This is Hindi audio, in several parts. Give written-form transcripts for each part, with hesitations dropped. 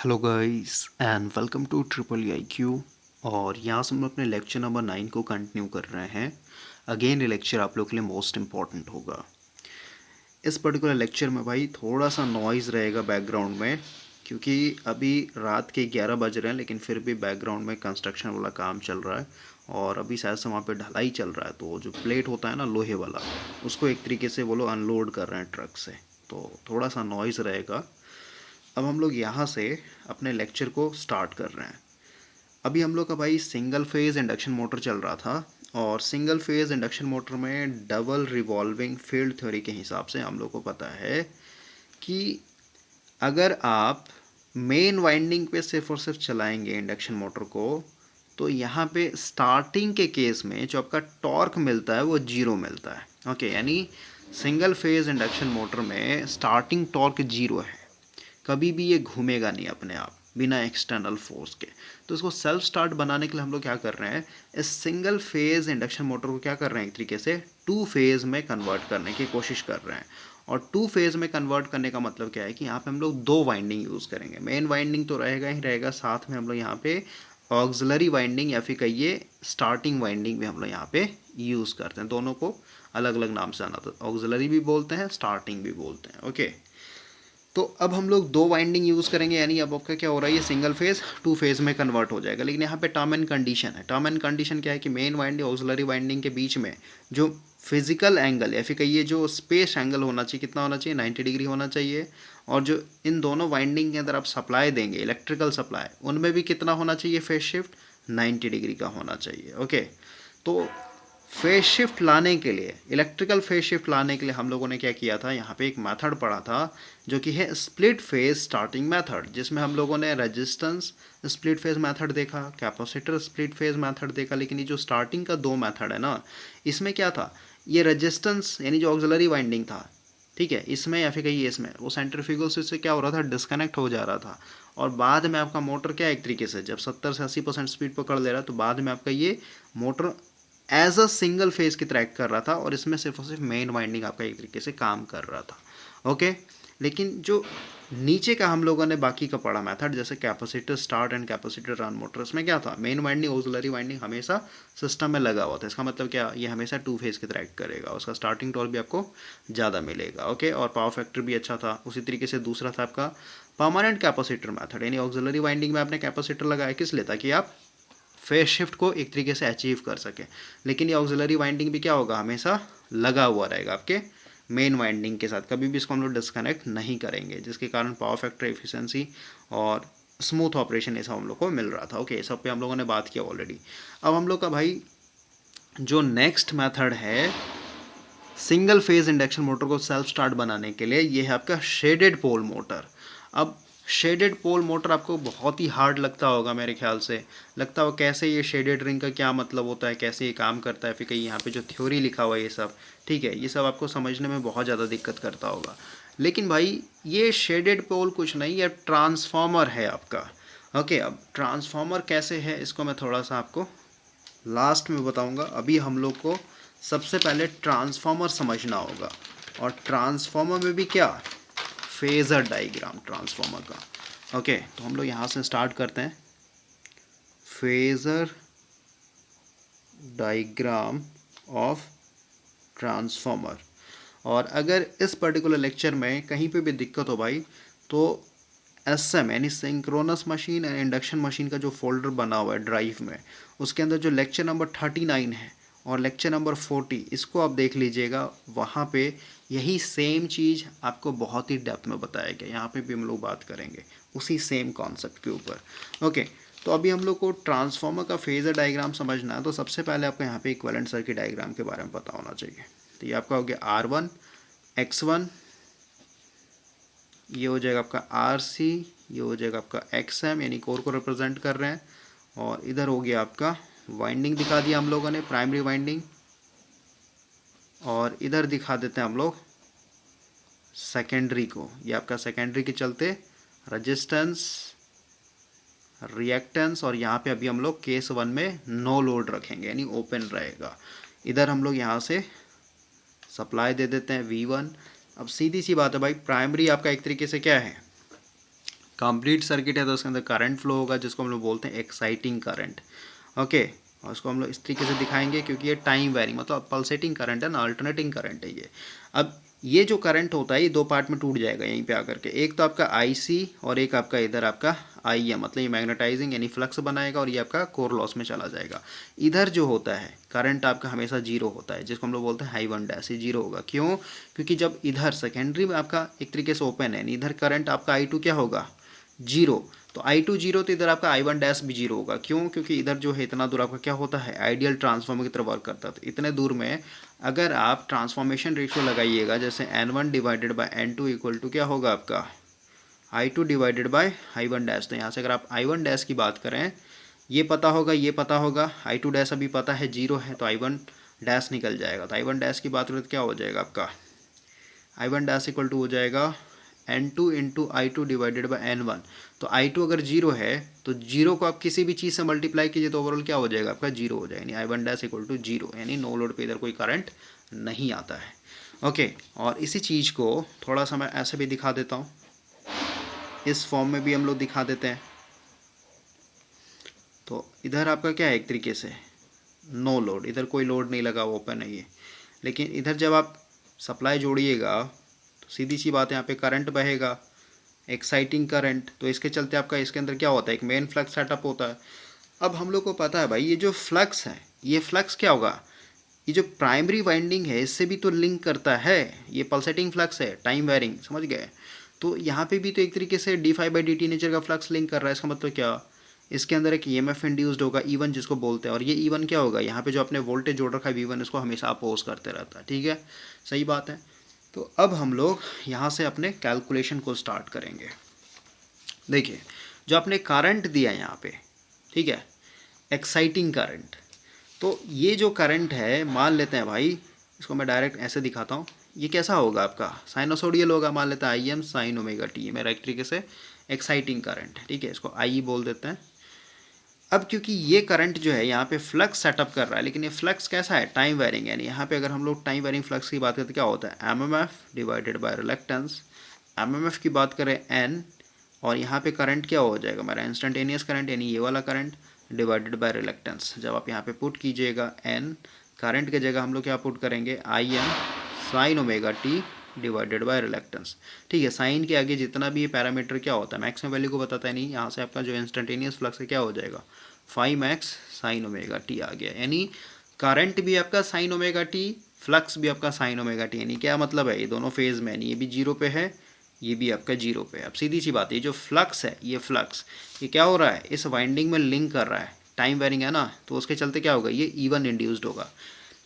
Hello guys and welcome to triple I Q. और यहाँ से हम अपने लेक्चर नंबर 9 को कंटिन्यू कर रहे हैं। अगेन ये लेक्चर आप लोग के लिए मोस्ट इम्पॉर्टेंट होगा। इस पर्टिकुलर लेक्चर में भाई थोड़ा सा नॉइज़ रहेगा बैकग्राउंड में, क्योंकि अभी रात के 11 बज रहे हैं, लेकिन फिर भी बैकग्राउंड में कंस्ट्रक्शन वाला काम चल रहा है और अभी शायद से वहाँ पे ढलाई चल रहा है। तो जो प्लेट होता है ना लोहे वाला, उसको एक तरीके से वो लोग अनलोड कर रहे हैं ट्रक से, तो थोड़ा सा नॉइज़ रहेगा। अब हम लोग यहाँ से अपने लेक्चर को स्टार्ट कर रहे हैं। अभी हम लोग का भाई सिंगल फेज़ इंडक्शन मोटर चल रहा था, और सिंगल फेज़ इंडक्शन मोटर में डबल रिवॉल्विंग फील्ड थ्योरी के हिसाब से हम लोग को पता है कि अगर आप मेन वाइंडिंग पे सिर्फ और सिर्फ चलाएंगे इंडक्शन मोटर को, तो यहाँ पे स्टार्टिंग के केस में जो आपका टॉर्क मिलता है वो जीरो मिलता है। ओके, यानी सिंगल फेज़ इंडक्शन मोटर में स्टार्टिंग टॉर्क जीरो है, कभी भी ये घूमेगा नहीं अपने आप बिना एक्सटर्नल फोर्स के। तो इसको सेल्फ स्टार्ट बनाने के लिए हम लोग क्या कर रहे हैं, इस सिंगल फेज इंडक्शन मोटर को क्या कर रहे हैं, एक तरीके से टू फेज में कन्वर्ट करने की कोशिश कर रहे हैं। और टू फेज में कन्वर्ट करने का मतलब क्या है कि यहाँ पे हम लोग दो वाइंडिंग यूज़ करेंगे। मेन वाइंडिंग तो रहेगा ही रहेगा, साथ में हम लोग यहाँ पे ऑक्सिलरी वाइंडिंग या फिर कहिए स्टार्टिंग वाइंडिंग भी हम लोग यहाँ पे यूज़ करते हैं। दोनों को अलग अलग नाम से आना, तो ऑक्सिलरी भी बोलते हैं, स्टार्टिंग भी बोलते हैं। ओके, तो अब हम लोग दो वाइंडिंग यूज़ करेंगे, यानी अब आपका क्या हो रहा है, ये सिंगल फेज टू फेज में कन्वर्ट हो जाएगा। लेकिन यहाँ पे टर्म एंड कंडीशन है। टर्म एंड कंडीशन क्या है कि मेन वाइंडिंग ऑक्सिलरी वाइंडिंग के बीच में जो फिजिकल एंगल या फिर कहिए जो स्पेस एंगल होना चाहिए, कितना होना चाहिए, 90 डिग्री होना चाहिए। और जो इन दोनों वाइंडिंग के अंदर आप सप्लाई देंगे, इलेक्ट्रिकल सप्लाई, उनमें भी कितना होना चाहिए, फेज शिफ्ट 90 डिग्री का होना चाहिए। ओके, तो फेज शिफ्ट लाने के लिए, इलेक्ट्रिकल फेज शिफ्ट लाने के लिए हम लोगों ने क्या किया था, यहाँ पे एक मेथड पढ़ा था जो कि है स्प्लिट फेज स्टार्टिंग मेथड, जिसमें हम लोगों ने रेजिस्टेंस स्प्लिट फेज मेथड देखा, कैपेसिटर स्प्लिट फेज मेथड देखा। लेकिन ये जो स्टार्टिंग का दो मेथड है ना, इसमें क्या था, ये रेजिस्टेंस यानी जो ऑक्सिलरी वाइंडिंग था, ठीक है, इसमें या फिर कहिए इसमें वो सेंट्रीफ्यूगल स्विच से क्या हो रहा था, डिस्कनेक्ट हो जा रहा था। और बाद में आपका मोटर क्या एक तरीके से जब 70 से 80% स्पीड पकड़ ले रहा है, तो बाद में आपका ये motor as a single phase की ट्रैक कर रहा था, और इसमें सिर्फ और सिर्फ मेन वाइंडिंग आपका एक तरीके से काम कर रहा था। ओके, लेकिन जो नीचे का हम लोगों ने बाकी का पढ़ा मेथड, जैसे capacitor start and capacitor run motor, इसमें क्या था, मेन वाइंडिंग ऑक्सिलरी वाइंडिंग हमेशा सिस्टम में लगा हुआ था। इसका मतलब क्या, ये हमेशा टू फेज की ट्रैक करेगा, उसका स्टार्टिंग टॉर्क भी आपको ज़्यादा मिलेगा। ओके, और पावर फैक्टर भी अच्छा था। उसी तरीके से दूसरा था आपका परमानेंट कैपेसिटर मेथड, यानी ऑक्सिलरी वाइंडिंग में आपने कैपेसिटर लगाया किस लिए, ताकि आप फेज शिफ्ट को एक तरीके से अचीव कर सके। लेकिन ये ऑक्सिलरी वाइंडिंग भी क्या होगा, हमेशा लगा हुआ रहेगा आपके मेन वाइंडिंग के साथ, कभी भी इसको हम लोग डिस्कनेक्ट नहीं करेंगे, जिसके कारण पावर फैक्टर एफिशिएंसी और स्मूथ ऑपरेशन ये सब हम लोग को मिल रहा था। ओके, ये सब पे हम लोगों ने बात किया ऑलरेडी। अब हम लोग का भाई जो नेक्स्ट मेथड है सिंगल फेज इंडक्शन मोटर को सेल्फ स्टार्ट बनाने के लिए, ये है आपका शेडेड पोल मोटर। अब शेडेड पोल मोटर आपको बहुत ही हार्ड लगता होगा मेरे ख्याल से, लगता हो कैसे ये शेडेड रिंग का क्या मतलब होता है, कैसे ये काम करता है, फिर कहीं यहाँ पे जो थ्योरी लिखा हुआ है ये सब, ठीक है, ये सब आपको समझने में बहुत ज़्यादा दिक्कत करता होगा। लेकिन भाई ये शेडेड पोल कुछ नहीं, ये ट्रांसफार्मर है आपका। ओके, अब ट्रांसफार्मर कैसे है इसको मैं थोड़ा सा आपको लास्ट में बताऊंगा। अभी हम लोग को सबसे पहले ट्रांसफार्मर समझना होगा, और ट्रांसफार्मर में भी क्या, फेजर डायग्राम ट्रांसफार्मर का। ओके, तो हम लोग यहाँ से स्टार्ट करते हैं, फेजर डायग्राम ऑफ ट्रांसफार्मर। और अगर इस पर्टिकुलर लेक्चर में कहीं पे भी दिक्कत हो भाई, तो एसएम यानी synchronous machine and induction machine का जो फोल्डर बना हुआ है ड्राइव में, उसके अंदर जो लेक्चर नंबर 39 है और लेक्चर नंबर 40, इसको आप देख लीजिएगा। वहाँ पे यही सेम चीज़ आपको बहुत ही डेप्थ में बताया गया, यहाँ पे भी हम लोग बात करेंगे उसी सेम कॉन्सेप्ट के ऊपर। ओके, तो अभी हम लोग को ट्रांसफार्मर का फेजर डायग्राम समझना है, तो सबसे पहले आपको यहाँ पे इक्विवेलेंट सर्किट डायग्राम के बारे में पता होना चाहिए। तो ये आपका हो गया R1 X1, ये हो जाएगा आपका RC, ये हो जाएगा आपका XM यानी कोर को रिप्रेजेंट कर रहे हैं, और इधर हो गया आपका वाइंडिंग दिखा दिया हम लोगों ने, प्राइमरी वाइंडिंग, और इधर दिखा देते हैं हम लोग सेकेंडरी को। ये आपका सेकेंडरी के चलते रेजिस्टेंस, रिएक्टेंस, और यहाँ पे अभी हम लोग केस 1 में नो लोड रखेंगे यानी ओपन रहेगा। इधर हम लोग यहाँ से सप्लाई दे देते हैं V1। अब सीधी सी बात है भाई, प्राइमरी आपका एक तरीके से क्या है, कंप्लीट सर्किट है तो उसके अंदर करंट फ्लो होगा जिसको हम लोग बोलते हैं एक्साइटिंग करंट। ओके, और उसको हम लोग इस तरीके से दिखाएंगे क्योंकि ये टाइम वेरिंग मतलब पल्सेटिंग करंट है ना, अल्टरनेटिंग करंट है ये। अब ये जो करंट होता है ये दो पार्ट में टूट जाएगा यहीं पे आकर के, एक तो आपका IC और एक आपका इधर आपका IM, मतलब ये मैग्नेटाइजिंग यानी फ्लक्स बनाएगा और ये आपका कोर लॉस में चला जाएगा। इधर जो होता है करंट आपका हमेशा जीरो होता है जिसको हम लोग बोलते हैं I1 ये जीरो होगा। क्यों? क्योंकि जब इधर सेकेंडरी में आपका एक तरीके से ओपन है, इधर करंट आपका I2 क्या होगा? जीरो। तो I2 जीरो तो इधर आपका I1 भी जीरो होगा। क्यों? क्योंकि इधर जो है इतना दूर आपका क्या होता है, आइडियल ट्रांसफार्मर की तरह वर्क करता है। तो इतने दूर में अगर आप ट्रांसफॉर्मेशन रेशियो लगाइएगा जैसे N1 divided by N2 equal to क्या होगा आपका I2 डिवाइडेड बाय I1। तो यहाँ से अगर आप I1 की बात करें, ये पता होगा, ये पता होगा, I2 अभी पता है जीरो है तो I1 निकल जाएगा। तो I1 की बात करें तो क्या हो जाएगा आपका I1 इक्वल टू हो जाएगा N2 into I2 divided by N1। तो I2 अगर जीरो है तो जीरो को आप किसी भी चीज़ से मल्टीप्लाई कीजिए तो ओवरऑल क्या हो जाएगा आपका जीरो हो जाएगा, यानी I1 इक्वल टू जीरो, यानी नो लोड पे इधर कोई करंट नहीं आता है। ओके, और इसी चीज़ को थोड़ा सा मैं ऐसे भी दिखा देता हूँ, इस फॉर्म में भी हम लोग दिखा देते हैं। तो इधर आपका क्या है, एक तरीके से नो लोड, इधर कोई लोड नहीं लगा, ओपन है ये। लेकिन इधर जब आप सप्लाई जोड़िएगा तो सीधी सी बात है यहाँ पे करंट बहेगा, एक्साइटिंग करंट। तो इसके चलते आपका इसके अंदर क्या होता है, एक मेन फ्लक्स सेटअप होता है। अब हम लोग को पता है भाई ये जो फ्लक्स है, ये फ्लक्स क्या होगा, ये जो प्राइमरी वाइंडिंग है इससे भी तो लिंक करता है, ये पल्सेटिंग फ्लक्स है, टाइम वेरिंग, समझ गए। तो यहाँ पे भी तो एक तरीके से d∅dt नेचर का फ्लक्स लिंक कर रहा है। इसका मतलब क्या, इसके अंदर एक EMF इंड्यूस्ड होगा E1 जिसको बोलते हैं, और ये E1 क्या होगा, यहाँ पे जो अपने वोल्टेज जोड़ रखा है V1 इसको हमेशा अपोज करते रहता है। ठीक है, सही बात है। तो अब हम लोग यहाँ से अपने कैलकुलेशन को स्टार्ट करेंगे। देखिए जो आपने करंट दिया यहाँ पे, ठीक है, एक्साइटिंग करंट, तो ये जो करंट है मान लेते हैं भाई, इसको मैं डायरेक्ट ऐसे दिखाता हूँ, ये कैसा होगा आपका साइनोसोडियल होगा, मान लेते हैं IM साइन ओमेगा टी, मेरा एक तरीके से एक्साइटिंग करंट, ठीक है, इसको IE बोल देते हैं। अब क्योंकि ये करंट जो है यहाँ पे फ्लक्स सेटअप कर रहा है, लेकिन ये फ्लक्स कैसा है, टाइम वेरिंग, यानी यहाँ पे अगर हम लोग टाइम वेरिंग फ्लक्स की बात करते हैं क्या होता है, MMF divided by reluctance. MMF की बात करें N, और यहाँ पे करंट क्या हो जाएगा हमारा इंस्टेंटेनियस करंट, यानी ये वाला करंट डिवाइडेड बाय रिलक्टेंस। जब आप यहाँ पे पुट कीजिएगा N, करंट के जगह हम लोग क्या पुट करेंगे, IM sign omega T divided by reluctance. ठीक है, साइन के आगे जितना भी ये पैरामीटर क्या होता है, मैक्सिमम वैल्यू को बताता है नहीं, यहाँ से आपका जो इंस्टेंटेनियस फ्लक्स है क्या हो जाएगा, 5 साइन ओमेगा टी आ गया। यानी करंट भी आपका साइन ओमेगा टी, फ्लक्स भी आपका साइन ओमेगा टी, यानी क्या मतलब है, ये दोनों फेज में, यानी ये भी जीरो पे है, ये भी आपका जीरो पे है। अब सीधी सी बात है, ये जो फ्लक्स है, ये फ्लक्स ये क्या हो रहा है, इस वाइंडिंग में लिंक कर रहा है, टाइम वेरिंग है ना, तो उसके चलते क्या होगा, ये E1 इंड्यूस्ड होगा।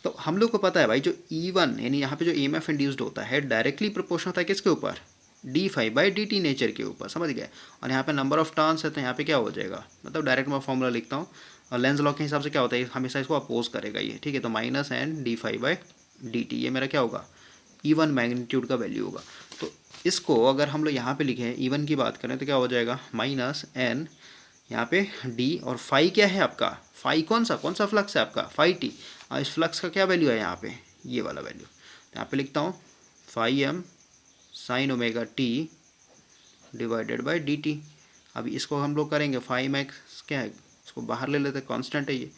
तो हम लोग को पता है भाई जो E1 यानी यहाँ पे जो EMF इंड्यूस्ड होता है डायरेक्टली प्रोपोर्शनल होता है किसके ऊपर, d∅dt नेचर के ऊपर, समझ गए। और यहाँ पे नंबर ऑफ टर्न्स है तो यहाँ पे क्या हो जाएगा, मतलब डायरेक्ट मैं फॉर्मूला लिखता हूँ, और लेंस लॉ के हिसाब से क्या होता है, हमेशा इसको अपोज करेगा ये, ठीक है। तो -n d∅dt, ये मेरा क्या होगा, E1 मैग्नीट्यूड का वैल्यू होगा। तो इसको अगर हम लोग यहाँ पे लिखें, E1 की बात करें तो क्या हो जाएगा, -n यहाँ पे d, और फाई क्या है आपका, फाई कौन सा फ्लक्स है आपका, फाई टी। और इस फ्लक्स का क्या वैल्यू है यहाँ पे, ये वाला वैल्यू। तो यहाँ पे लिखता हूँ φm sign omega T divided by D T. अभी इसको हम लोग करेंगे, 5 क्या है, इसको बाहर ले लेते हैं, कांस्टेंट है ये,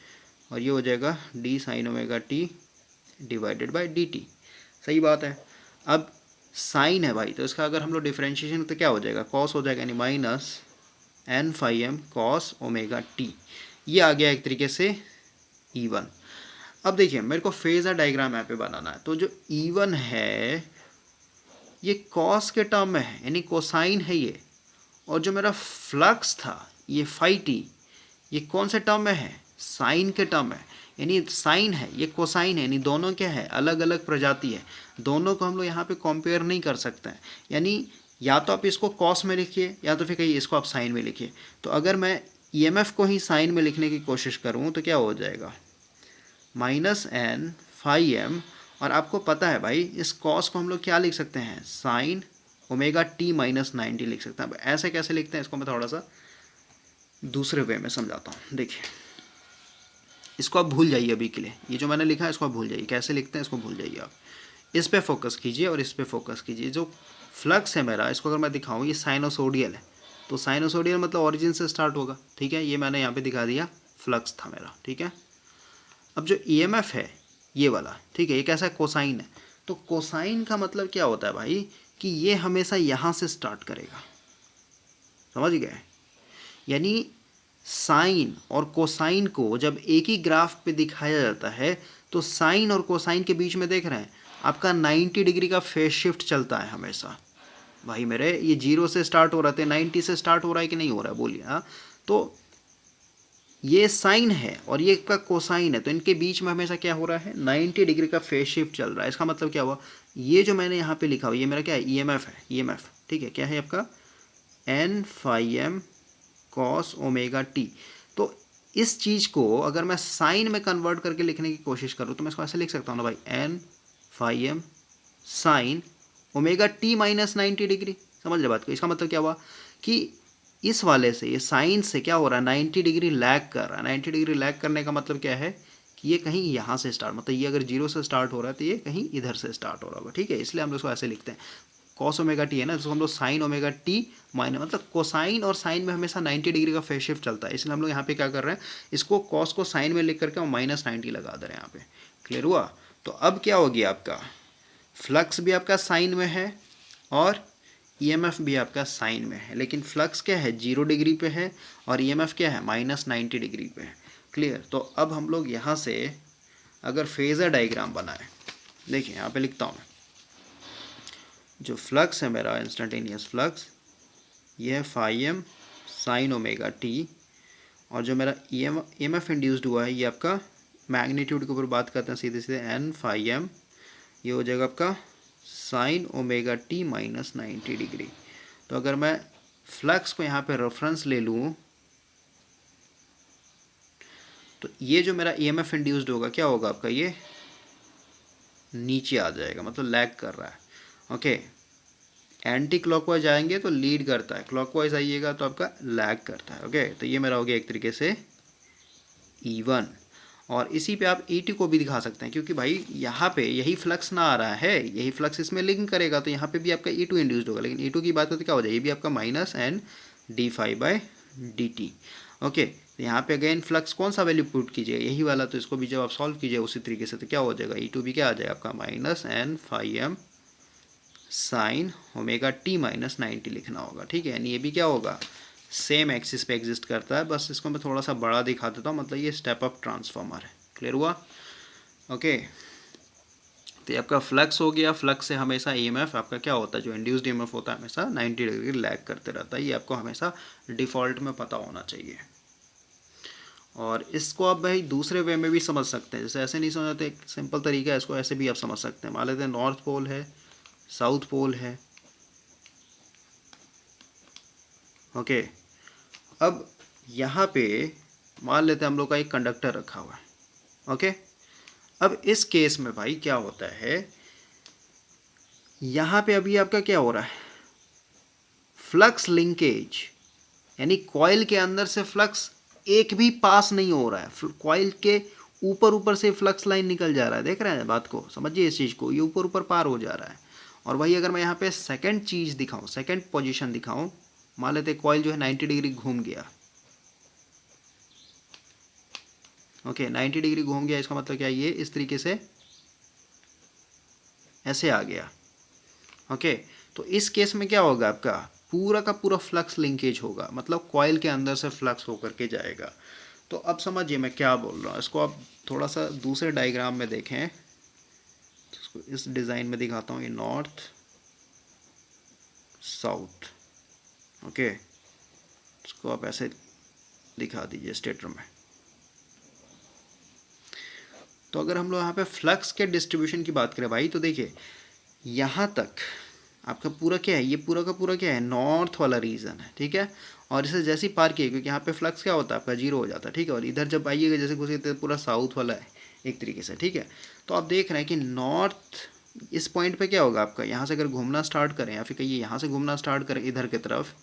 और ये हो जाएगा d sign omega T divided by D T. सही बात है। अब साइन है भाई, तो इसका अगर हम लोग डिफ्रेंशिएशन तो क्या हो जाएगा, कॉस हो जाएगा, यानी -n∅m कॉस ओमेगा टी। ये आ गया एक तरीके से E1। अब देखिए मेरे को फेजर डायग्राम यहाँ पे बनाना है, तो जो E1 है ये कॉस के टर्म में है, यानी कोसाइन है ये, और जो मेरा फ्लक्स था ये फाई टी, ये कौन से टर्म में है, साइन के टर्म में, यानी साइन है ये कोसाइन है, यानी दोनों क्या है, अलग अलग प्रजाति है, दोनों को हम लोग यहाँ पे कंपेयर नहीं कर सकते हैं। यानी या तो आप इसको कॉस में लिखिए या तो फिर कहीं इसको आप साइन में लिखिए। तो अगर मैं EMF को ही साइन में लिखने की कोशिश करूँ तो क्या हो जाएगा, -n∅m, और आपको पता है भाई इस कॉस को हम लोग क्या लिख सकते हैं, साइन ओमेगा टी -90 लिख सकते हैं। अब ऐसे कैसे लिखते हैं, इसको मैं थोड़ा सा दूसरे वे में समझाता हूँ। देखिए इसको आप भूल जाइए अभी के लिए, ये जो मैंने लिखा है इसको आप भूल जाइए, कैसे लिखते हैं इसको भूल जाइए, आप इस पे फोकस कीजिए और इस पे फोकस कीजिए। जो फ्लक्स है मेरा, इसको अगर मैं दिखाऊँ, ये साइनोसोडियल है, तो साइनोसोडियल मतलब ओरिजिन से स्टार्ट होगा, ठीक है। ये मैंने यहाँ पे दिखा दिया, फ्लक्स था मेरा, ठीक है। अब जो ईएमएफ है ये वाला, ठीक है, ये कैसा कोसाइन है। तो कोसाइन का मतलब क्या होता है भाई, कि ये हमेशा यहाँ से स्टार्ट करेगा, समझ गए। यानी साइन और कोसाइन को जब एक ही ग्राफ पे दिखाया जाता है तो साइन और कोसाइन के बीच में देख रहे हैं आपका 90 डिग्री का फेज शिफ्ट चलता है हमेशा। भाई मेरे ये 0 से स्टार्ट हो रहा था, 90 से स्टार्ट हो रहा है कि नहीं हो रहा है, बोलिए। हाँ, तो ये साइन है और ये का कोसाइन है, तो इनके बीच में हमेशा क्या हो रहा है, 90 डिग्री का फेज शिफ्ट चल रहा है। इसका मतलब क्या हुआ, ये जो मैंने यहाँ पे लिखा हुआ ये मेरा क्या है, ईएमएफ है, ईएमएफ, ठीक है। क्या है आपका, N phi m cos omega t. तो इस चीज़ को अगर मैं साइन में कन्वर्ट करके लिखने की कोशिश करूँ तो मैं इसको ऐसे लिख सकता हूँ ना भाई, N phi m sine omega t minus 90 degree. समझ रहे बात को। इसका मतलब क्या हुआ कि इस वाले से, ये साइन से क्या हो रहा है, 90 डिग्री लैग कर रहा है। 90 डिग्री लैग करने का मतलब क्या है कि ये कहीं यहाँ से स्टार्ट, मतलब ये अगर 0 से स्टार्ट हो रहा है तो ये कहीं इधर से स्टार्ट हो रहा होगा, ठीक है। इसलिए हम लोग इसको ऐसे लिखते हैं, कॉस ओमेगा टी है ना, तो हम लोग साइन ओमेगा टी माइनस, मतलब कोसाइन और साइन में हमेशा 90 डिग्री का फेज शिफ्ट चलता है। इसलिए हम लोग यहाँ पे क्या कर रहे हैं, इसको कॉस को साइन में लिख करके माइनस 90 लगा दे रहे हैं यहाँ पे। क्लियर हुआ। तो अब क्या हो गया, आपका फ्लक्स भी आपका साइन में है और ईएमएफ भी आपका साइन में है, लेकिन फ्लक्स क्या है, 0 डिग्री पे है और ईएमएफ क्या है, माइनस 90 डिग्री पे है। क्लियर। तो अब हम लोग यहाँ से अगर फेजर डायग्राम बनाए, देखिए यहाँ पे लिखता हूँ मैं, जो फ्लक्स है मेरा, इंस्टेंटेनियस फ्लक्स, ये है phi m sine omega t, और जो मेरा ईएमएफ इंड्यूस्ड हुआ है ये आपका मैग्नीट्यूड के ऊपर बात करते हैं सीधे सीधे, एन फाई एम, ये हो जाएगा आपका sign omega t minus 90 degree. तो अगर मैं फ्लक्स को यहाँ पे रेफरेंस ले लूँ तो ये जो मेरा ईएमएफ इंड्यूस्ड होगा क्या होगा आपका, ये नीचे आ जाएगा, मतलब लैग कर रहा है। ओके, एंटी क्लॉकवाइज आएंगे तो लीड करता है, क्लॉकवाइज आइएगा तो आपका लैग करता है। ओके, तो ये मेरा हो गया एक तरीके से E1। और इसी पे आप E2 को भी दिखा सकते हैं, क्योंकि भाई यहाँ पे यही फ्लक्स ना आ रहा है, यही फ्लक्स इसमें लिंक करेगा, तो यहाँ पे भी आपका E2 इंड्यूस्ड होगा। लेकिन E2 की बात करते क्या हो जाए, ये भी आपका minus N d phi by d t. Okay, तो यहाँ पे अगेन फ्लक्स कौन सा वैल्यू पुट कीजिएगा, यही वाला, तो इसको भी जब आप सॉल्व कीजिए उसी तरीके से तो क्या हो जाएगा, E2 भी क्या आ जाएगा आपका minus N phi m sine omega t minus 90 लिखना होगा, ठीक है। यानी ये भी क्या होगा, सेम एक्सिस पे एग्जिस्ट करता है, बस इसको मैं थोड़ा सा बड़ा दिखा देता हूँ, मतलब ये स्टेप अप ट्रांसफॉर्मर है। क्लियर हुआ। ओके, तो ये आपका फ्लक्स हो गया। फ्लक्स से हमेशा ईएमएफ आपका क्या होता है, जो इंड्यूस्ड ईएमएफ होता है हमेशा 90 डिग्री लैग करते रहता है, ये आपको हमेशा डिफ़ॉल्ट में पता होना चाहिए। और इसको आप भाई दूसरे वे में भी समझ सकते हैं, जैसे ऐसे नहीं समझते, एक सिंपल तरीका है, इसको ऐसे भी आप समझ सकते हैं। मान लेते हैं नॉर्थ पोल है, साउथ पोल है। ओके, अब यहाँ पे मान लेते हैं हम लोग का एक कंडक्टर रखा हुआ है। ओके, अब इस केस में भाई क्या होता है, यहाँ पे अभी आपका क्या हो रहा है, फ्लक्स लिंकेज, यानी कॉइल के अंदर से फ्लक्स एक भी पास नहीं हो रहा है, कॉइल के ऊपर ऊपर से फ्लक्स लाइन निकल जा रहा है। देख रहे हैं बात को, समझिए इस चीज़ को, ये ऊपर ऊपर पार हो जा रहा है। और वही अगर मैं यहाँ पे सेकंड चीज़ दिखाऊं, सेकंड पोजीशन दिखाऊं, मान लेते कॉइल जो है 90 डिग्री घूम गया। ओके, 90 डिग्री घूम गया, इसका मतलब क्या है, ये इस तरीके से ऐसे आ गया। ओके, तो इस केस में क्या होगा, आपका पूरा का पूरा फ्लक्स लिंकेज होगा, मतलब कॉइल के अंदर से फ्लक्स होकर के जाएगा। तो अब समझिए मैं क्या बोल रहा हूँ, इसको आप थोड़ा सा दूसरे डायग्राम में देखें, इसको इस डिज़ाइन में दिखाता हूँ, ये नॉर्थ साउथ। ओके, इसको आप ऐसे दिखा दीजिए स्टेटर में। तो अगर हम लोग यहाँ पे फ्लक्स के डिस्ट्रीब्यूशन की बात करें भाई, तो देखिए यहाँ तक आपका पूरा क्या है, ये पूरा का पूरा क्या है, नॉर्थ वाला रीजन है, ठीक है। और इसे जैसे ही पार किए, क्योंकि यहाँ पे फ्लक्स क्या होता है आपका 0 हो जाता है, ठीक है। और इधर जब आइएगा जैसे घुसे तो पूरा साउथ वाला है एक तरीके से, ठीक है। तो आप देख रहे हैं कि नॉर्थ इस पॉइंट पे क्या होगा आपका, यहाँ से अगर घूमना स्टार्ट करें या फिर कहिए यहाँ से घूमना स्टार्ट करें इधर की तरफ,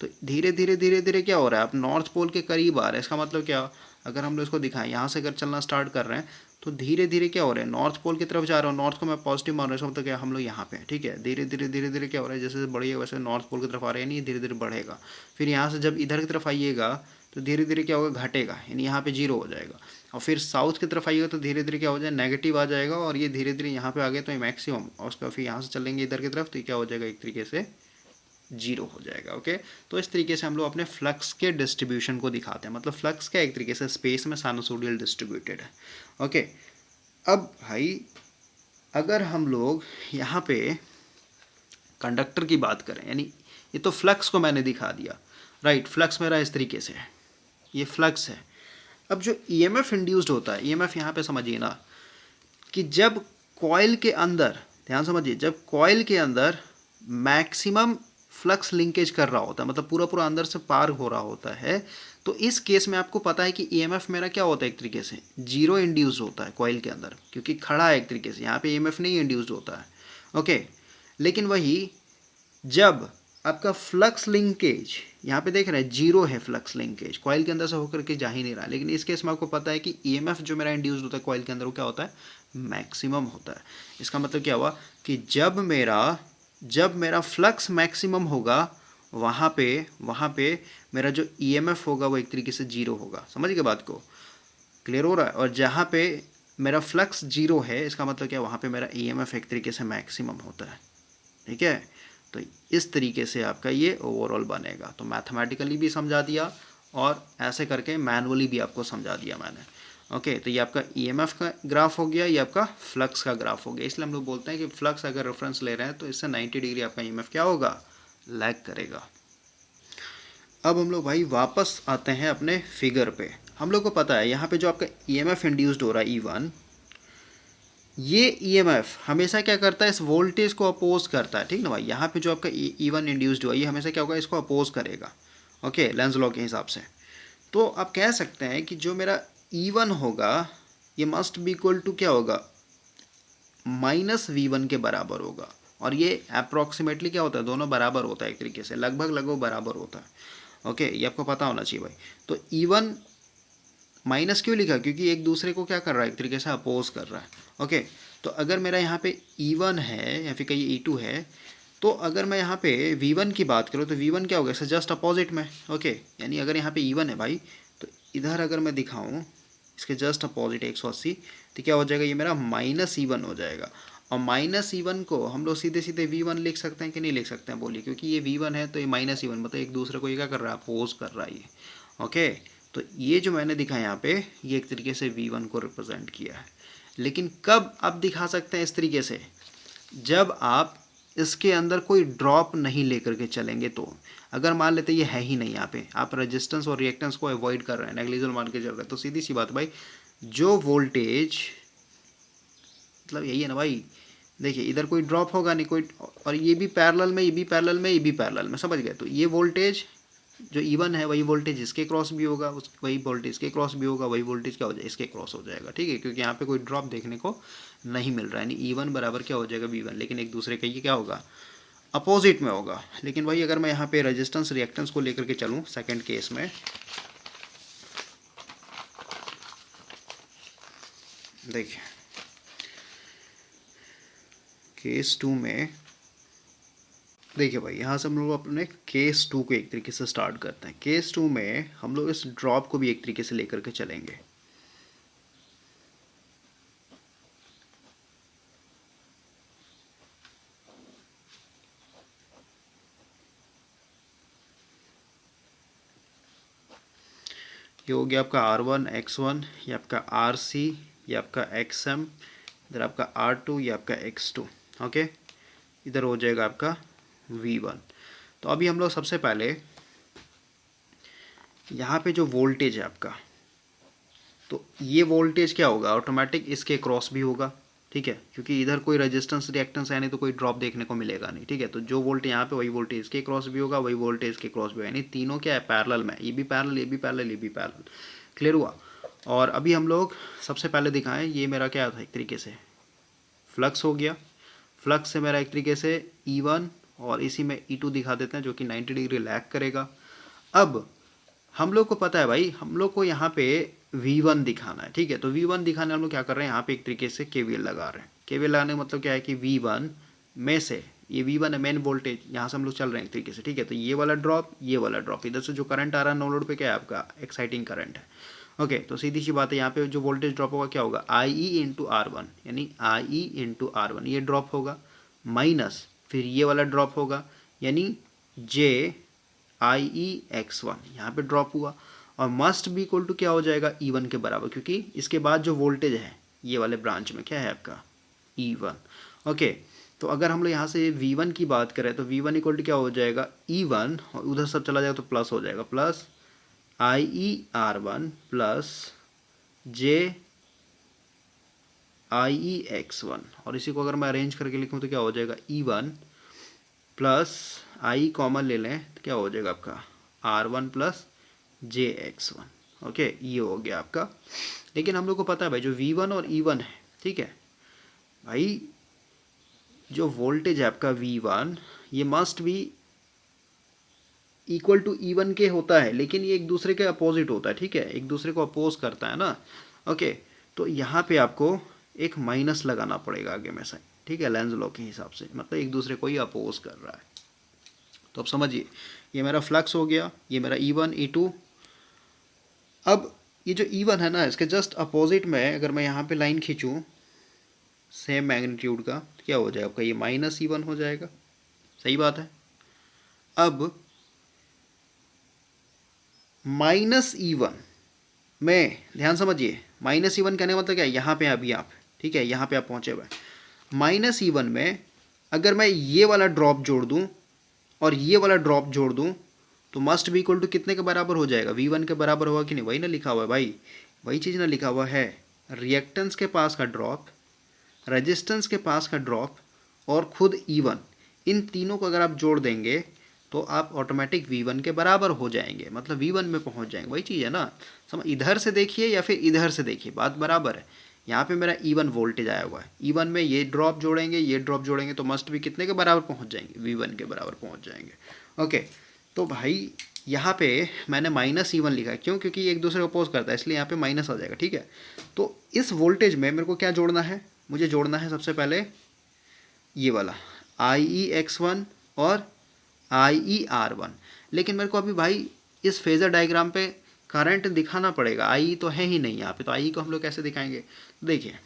तो धीरे धीरे धीरे धीरे क्या हो रहा है, आप नॉर्थ पोल के करीब आ रहे हैं। इसका मतलब क्या, अगर हम लोग इसको दिखाएं, यहाँ से अगर चलना स्टार्ट कर रहे हैं तो धीरे धीरे क्या हो रहा है, नॉर्थ पोल की तरफ जा रहा हूँ, नॉर्थ को मैं पॉजिटिव मान रहा हूँ, तो क्या हम लोग यहाँ पे हैं, ठीक है। धीरे धीरे क्या हो रहा है, जैसे बढ़िएगा वैसे नॉर्थ पोल की तरफ आ रहे हैं, नहीं धीरे धीरे बढ़ेगा। फिर यहाँ से जब इधर की तरफ आइएगा तो धीरे धीरे क्या होगा, घटेगा, यानी यहाँ पे जीरो हो जाएगा। और फिर साउथ की तरफ आइएगा तो धीरे धीरे क्या हो जाए, नेगेटिव आ जाएगा, और ये धीरे धीरे यहाँ पे आ गया तो मैक्सिमम, और उसका फिर यहाँ से चलेंगे इधर की तरफ तो क्या हो जाएगा, एक तरीके से जीरो हो जाएगा। ओके, तो इस तरीके से हम लोग अपने फ्लक्स के डिस्ट्रीब्यूशन को दिखाते हैं, मतलब फ्लक्स का एक तरीके से स्पेस में साइनसोइडल डिस्ट्रीब्यूटेड है। ओके, अब भाई अगर हम लोग यहाँ पे कंडक्टर की बात करें, यानी ये तो फ्लक्स को मैंने दिखा दिया, राइट। फ्लक्स मेरा इस तरीके से है, ये फ्लक्स है। अब जो ईएमएफ इंड्यूस्ड होता है, ईएमएफ यहाँ पे समझिए ना कि जब कॉइल के अंदर, ध्यान समझिए, जब कॉइल के अंदर मैक्सिमम फ्लक्स लिंकेज कर रहा होता है, मतलब पूरा पूरा अंदर से पार हो रहा होता है, तो इस केस में आपको पता है कि ईएमएफ मेरा क्या होता है, एक तरीके से जीरो इंड्यूस्ड होता है कॉइल के अंदर, क्योंकि खड़ा है एक तरीके से, यहाँ पे ईएमएफ नहीं इंड्यूस्ड होता है। ओके, लेकिन वही जब आपका फ्लक्स लिंकेज यहाँ पे देख रहे हैं जीरो है, फ्लक्स लिंकेज कॉइल के अंदर से होकर के जा ही नहीं रहा, लेकिन इस केस में आपको पता है कि ईएमएफ जो मेरा इंड्यूस्ड होता है कॉइल के अंदर वो क्या होता है, मैक्सिमम होता है। इसका मतलब क्या हुआ कि जब मेरा फ्लक्स मैक्सिमम होगा वहाँ पे मेरा जो ईएमएफ होगा वो एक तरीके से जीरो होगा। समझ गए बात को, क्लियर हो रहा है। और जहाँ पे मेरा फ्लक्स जीरो है इसका मतलब क्या, वहाँ पे मेरा ईएमएफ एक तरीके से मैक्सिमम होता है, ठीक है। तो इस तरीके से आपका ये ओवरऑल बनेगा। तो मैथमेटिकली भी समझा दिया और ऐसे करके मैनुअली भी आपको समझा दिया मैंने। ओके, तो ये आपका ईएमएफ का ग्राफ हो गया, ये आपका फ्लक्स का ग्राफ हो गया। इसलिए हम लोग बोलते हैं कि फ्लक्स अगर रेफरेंस ले रहे हैं तो इससे 90 डिग्री आपका ईएमएफ क्या होगा, लैग करेगा। अब हम लोग भाई वापस आते हैं अपने फिगर पे। हम लोग को पता है यहाँ पे जो आपका ईएमएफ इंड्यूस्ड हो रहा है E1, ये ईएमएफ हमेशा क्या करता है, इस वोल्टेज को अपोज करता है, ठीक ना भाई। यहाँ पे जो आपका E1 इंड्यूस्ड हुआ ये हमेशा क्या होगा, इसको अपोज करेगा, ओके, लेंस लॉ के हिसाब से। तो आप कह सकते हैं कि जो मेरा E1 होगा ये मस्ट बी इक्वल टू क्या होगा, -V1 के बराबर होगा। और ये अप्रॉक्सीमेटली क्या होता है, दोनों बराबर होता है एक तरीके से, लगभग बराबर होता है। ओके, ये आपको पता होना चाहिए भाई। तो E1 माइनस क्यों लिखा, क्योंकि एक दूसरे को क्या कर रहा है, एक तरीके से अपोज कर रहा है। ओके, तो अगर मेरा यहाँ पे E1 है या फिर कहिए E2 है, तो अगर मैं यहाँ पे V1 की बात करूँ तो V1 क्या होगा, इससे जस्ट अपोजिट में। ओके, यानी अगर यहाँ पे E1 है भाई तो इधर अगर मैं दिखाऊँ इसके जस्ट अपोजिट 180, तो क्या हो जाएगा, ये मेरा -E1 हो जाएगा। और -E1 को हम लोग सीधे सीधे V1 लिख सकते हैं कि नहीं लिख सकते हैं, बोलिए। क्योंकि ये V1 है तो ये -E1 मतलब एक दूसरे को ये क्या कर रहा है, अपोज कर रहा है ये। ओके, तो ये जो मैंने दिखा यहाँ पे ये एक तरीके से V1 को रिप्रेजेंट किया है। लेकिन कब आप दिखा सकते हैं इस तरीके से, जब आप इसके अंदर कोई ड्रॉप नहीं लेकर के चलेंगे। तो अगर मान लेते ये है ही नहीं, यहाँ पे आप रेजिस्टेंस और रिएक्टेंस को अवॉइड कर रहे हैं, नेग्लिजिबल मान के चल रहे हैं, तो सीधी सी बात भाई, जो वोल्टेज, मतलब यही है ना भाई, देखिए इधर कोई ड्रॉप होगा नहीं कोई, और ये भी पैरेलल में, ये भी पैरेलल में, ये भी पैरेलल में, समझ गए। तो ये वोल्टेज जो E1 है वही वोल्टेज इसके क्रॉस भी होगा, उस वही वोल्टेज इसके क्रॉस भी होगा, वही वोल्टेज क्या हो जाएगा, इसके क्रॉस हो जाएगा, ठीक है। क्योंकि यहाँ पे कोई ड्रॉप देखने को नहीं मिल रहा है, यानी E1 बराबर क्या हो जाएगा, V1, लेकिन एक दूसरे का ये क्या होगा, अपोजिट में होगा। लेकिन भाई अगर मैं यहाँ पे रेजिस्टेंस रिएक्टेंस को लेकर के चलूँ सेकेंड केस में, देखिए केस 2 में, देखिए भाई यहाँ से हम लोग अपने केस 2 को एक तरीके से स्टार्ट करते हैं। केस 2 में हम लोग इस ड्रॉप को भी एक तरीके से लेकर के चलेंगे। ये हो गया आपका R1 X1, ये आपका RC, ये आपका XM, इधर आपका R2, ये आपका X2। ओके, इधर हो जाएगा आपका V1। तो अभी हम लोग सबसे पहले यहाँ पे जो वोल्टेज है आपका, तो ये वोल्टेज क्या होगा, ऑटोमेटिक इसके क्रॉस भी होगा, ठीक है। क्योंकि इधर कोई रेजिस्टेंस रिएक्टेंस है नहीं तो कोई ड्रॉप देखने को मिलेगा नहीं, ठीक है। तो जो वोल्टेज यहाँ पे वही वोल्टेज इसके क्रॉस भी होगा, वही वोल्टेज इसके क्रॉस भी होगा, यानी तीनों क्या है, पैरेलल में, ये भी पैरेलल, ये भी पैरेलल, ये भी पैरेलल। क्लियर हुआ। और अभी हम लोग सबसे पहले दिखाएं, ये मेरा क्या था, एक तरीके से फ्लक्स हो गया। फ्लक्स से मेरा एक तरीके से E1 और इसी में E2 दिखा देते हैं, जो कि 90 डिग्री लैग करेगा। अब हम लोग को पता है भाई, हम लोग को यहाँ पे V1 दिखाना है, ठीक है। तो V1 दिखाने हम लोग क्या कर रहे हैं, यहाँ पे एक तरीके से KVL लगा रहे हैं। KVL लगाने का मतलब क्या है कि V1 में से, ये V1 है मेन वोल्टेज, यहाँ से हम लोग चल रहे हैं एक तरीके से, ठीक है। तो ये वाला ड्रॉप, ये वाला ड्रॉप, इधर से जो करंट आ रहा है नो लोड पे क्या है आपका एक्साइटिंग करंट है। ओके, तो सीधी सी बात है, यहाँ पे जो वोल्टेज ड्रॉप होगा क्या होगा, IE इंटू R1, यानी IE इंटू R1 ये ड्रॉप होगा, माइनस फिर ये वाला ड्रॉप होगा, यानी JIEX1 यहाँ पे ड्रॉप हुआ, और मस्ट बी इक्वल टू क्या हो जाएगा, E1 के बराबर, क्योंकि इसके बाद जो वोल्टेज है ये वाले ब्रांच में क्या है आपका E1। ओके, तो अगर हम लोग यहाँ से V1 की बात करें तो V1 इक्वल टू क्या हो जाएगा E1, और उधर सब चला जाएगा तो प्लस हो जाएगा, प्लस IER1 प्लस JIEX1, और इसी को अगर मैं अरेंज करके लिखूँ तो क्या हो जाएगा E1 प्लस I कॉमन ले लें तो क्या हो जाएगा आपका R1 प्लस JX1। ओके, ये हो गया आपका। लेकिन हम लोग को पता है भाई जो V1 और E1 है, ठीक है भाई, जो वोल्टेज है आपका V1 ये मस्ट भी इक्वल टू E1 के होता है, लेकिन ये एक दूसरे के अपोजिट होता है, ठीक है, एक दूसरे को अपोज करता है ना। ओके, तो यहाँ पे आपको एक माइनस लगाना पड़ेगा आगे में से, ठीक है, लेंस लॉ के हिसाब से, मतलब एक दूसरे को ही अपोज कर रहा है। तो अब समझिए, ये मेरा फ्लक्स हो गया, ये मेरा E1 E2। अब ये जो E1 है ना, इसके जस्ट अपोजिट में अगर मैं यहाँ पे लाइन खींचूँ सेम मैग्नीट्यूड का तो क्या हो जाएगा आपका, ये माइनस E1 हो जाएगा, सही बात है। अब माइनस E1 में ध्यान समझिए, माइनस E1 कहने का मतलब क्या है, यहाँ पे अभी आप, ठीक है, यहाँ पे आप पहुँचे हुए, माइनस E1 में अगर मैं ये वाला ड्रॉप जोड़ दूँ और ये वाला ड्रॉप जोड़ दूँ तो मस्ट भी इक्वल टू कितने के बराबर हो जाएगा, V1 के बराबर होगा कि नहीं, वही ना लिखा हुआ है भाई, वही चीज़ ना लिखा हुआ है, रिएक्टेंस के पास का ड्रॉप, रेजिस्टेंस के पास का ड्रॉप और खुद E1, इन तीनों को अगर आप जोड़ देंगे तो आप ऑटोमेटिक V1 के बराबर हो जाएंगे, मतलब V1 में पहुंच जाएंगे, वही चीज़ है ना। समझ, इधर से देखिए या फिर इधर से देखिए, बात बराबर है। यहाँ पे मेरा E1 वोल्टेज आया हुआ है, E1 में ये ड्रॉप जोड़ेंगे, ये ड्रॉप जोड़ेंगे तो मस्ट भी कितने के बराबर पहुँच जाएंगे, V1 के बराबर पहुँच जाएंगे। ओके, तो भाई यहाँ पे मैंने माइनस E1 लिखा है, क्यों, क्योंकि एक दूसरे को अपोज करता है, इसलिए यहाँ पे माइनस आ जाएगा, ठीक है। तो इस वोल्टेज में मेरे को क्या जोड़ना है, मुझे जोड़ना है सबसे पहले ये वाला IEX1 और IER1, लेकिन मेरे को अभी भाई इस फेज़र डायग्राम पे करंट दिखाना पड़ेगा, IE तो है ही नहीं यहाँ पे, तो IE को हम लोग कैसे दिखाएंगे, देखिए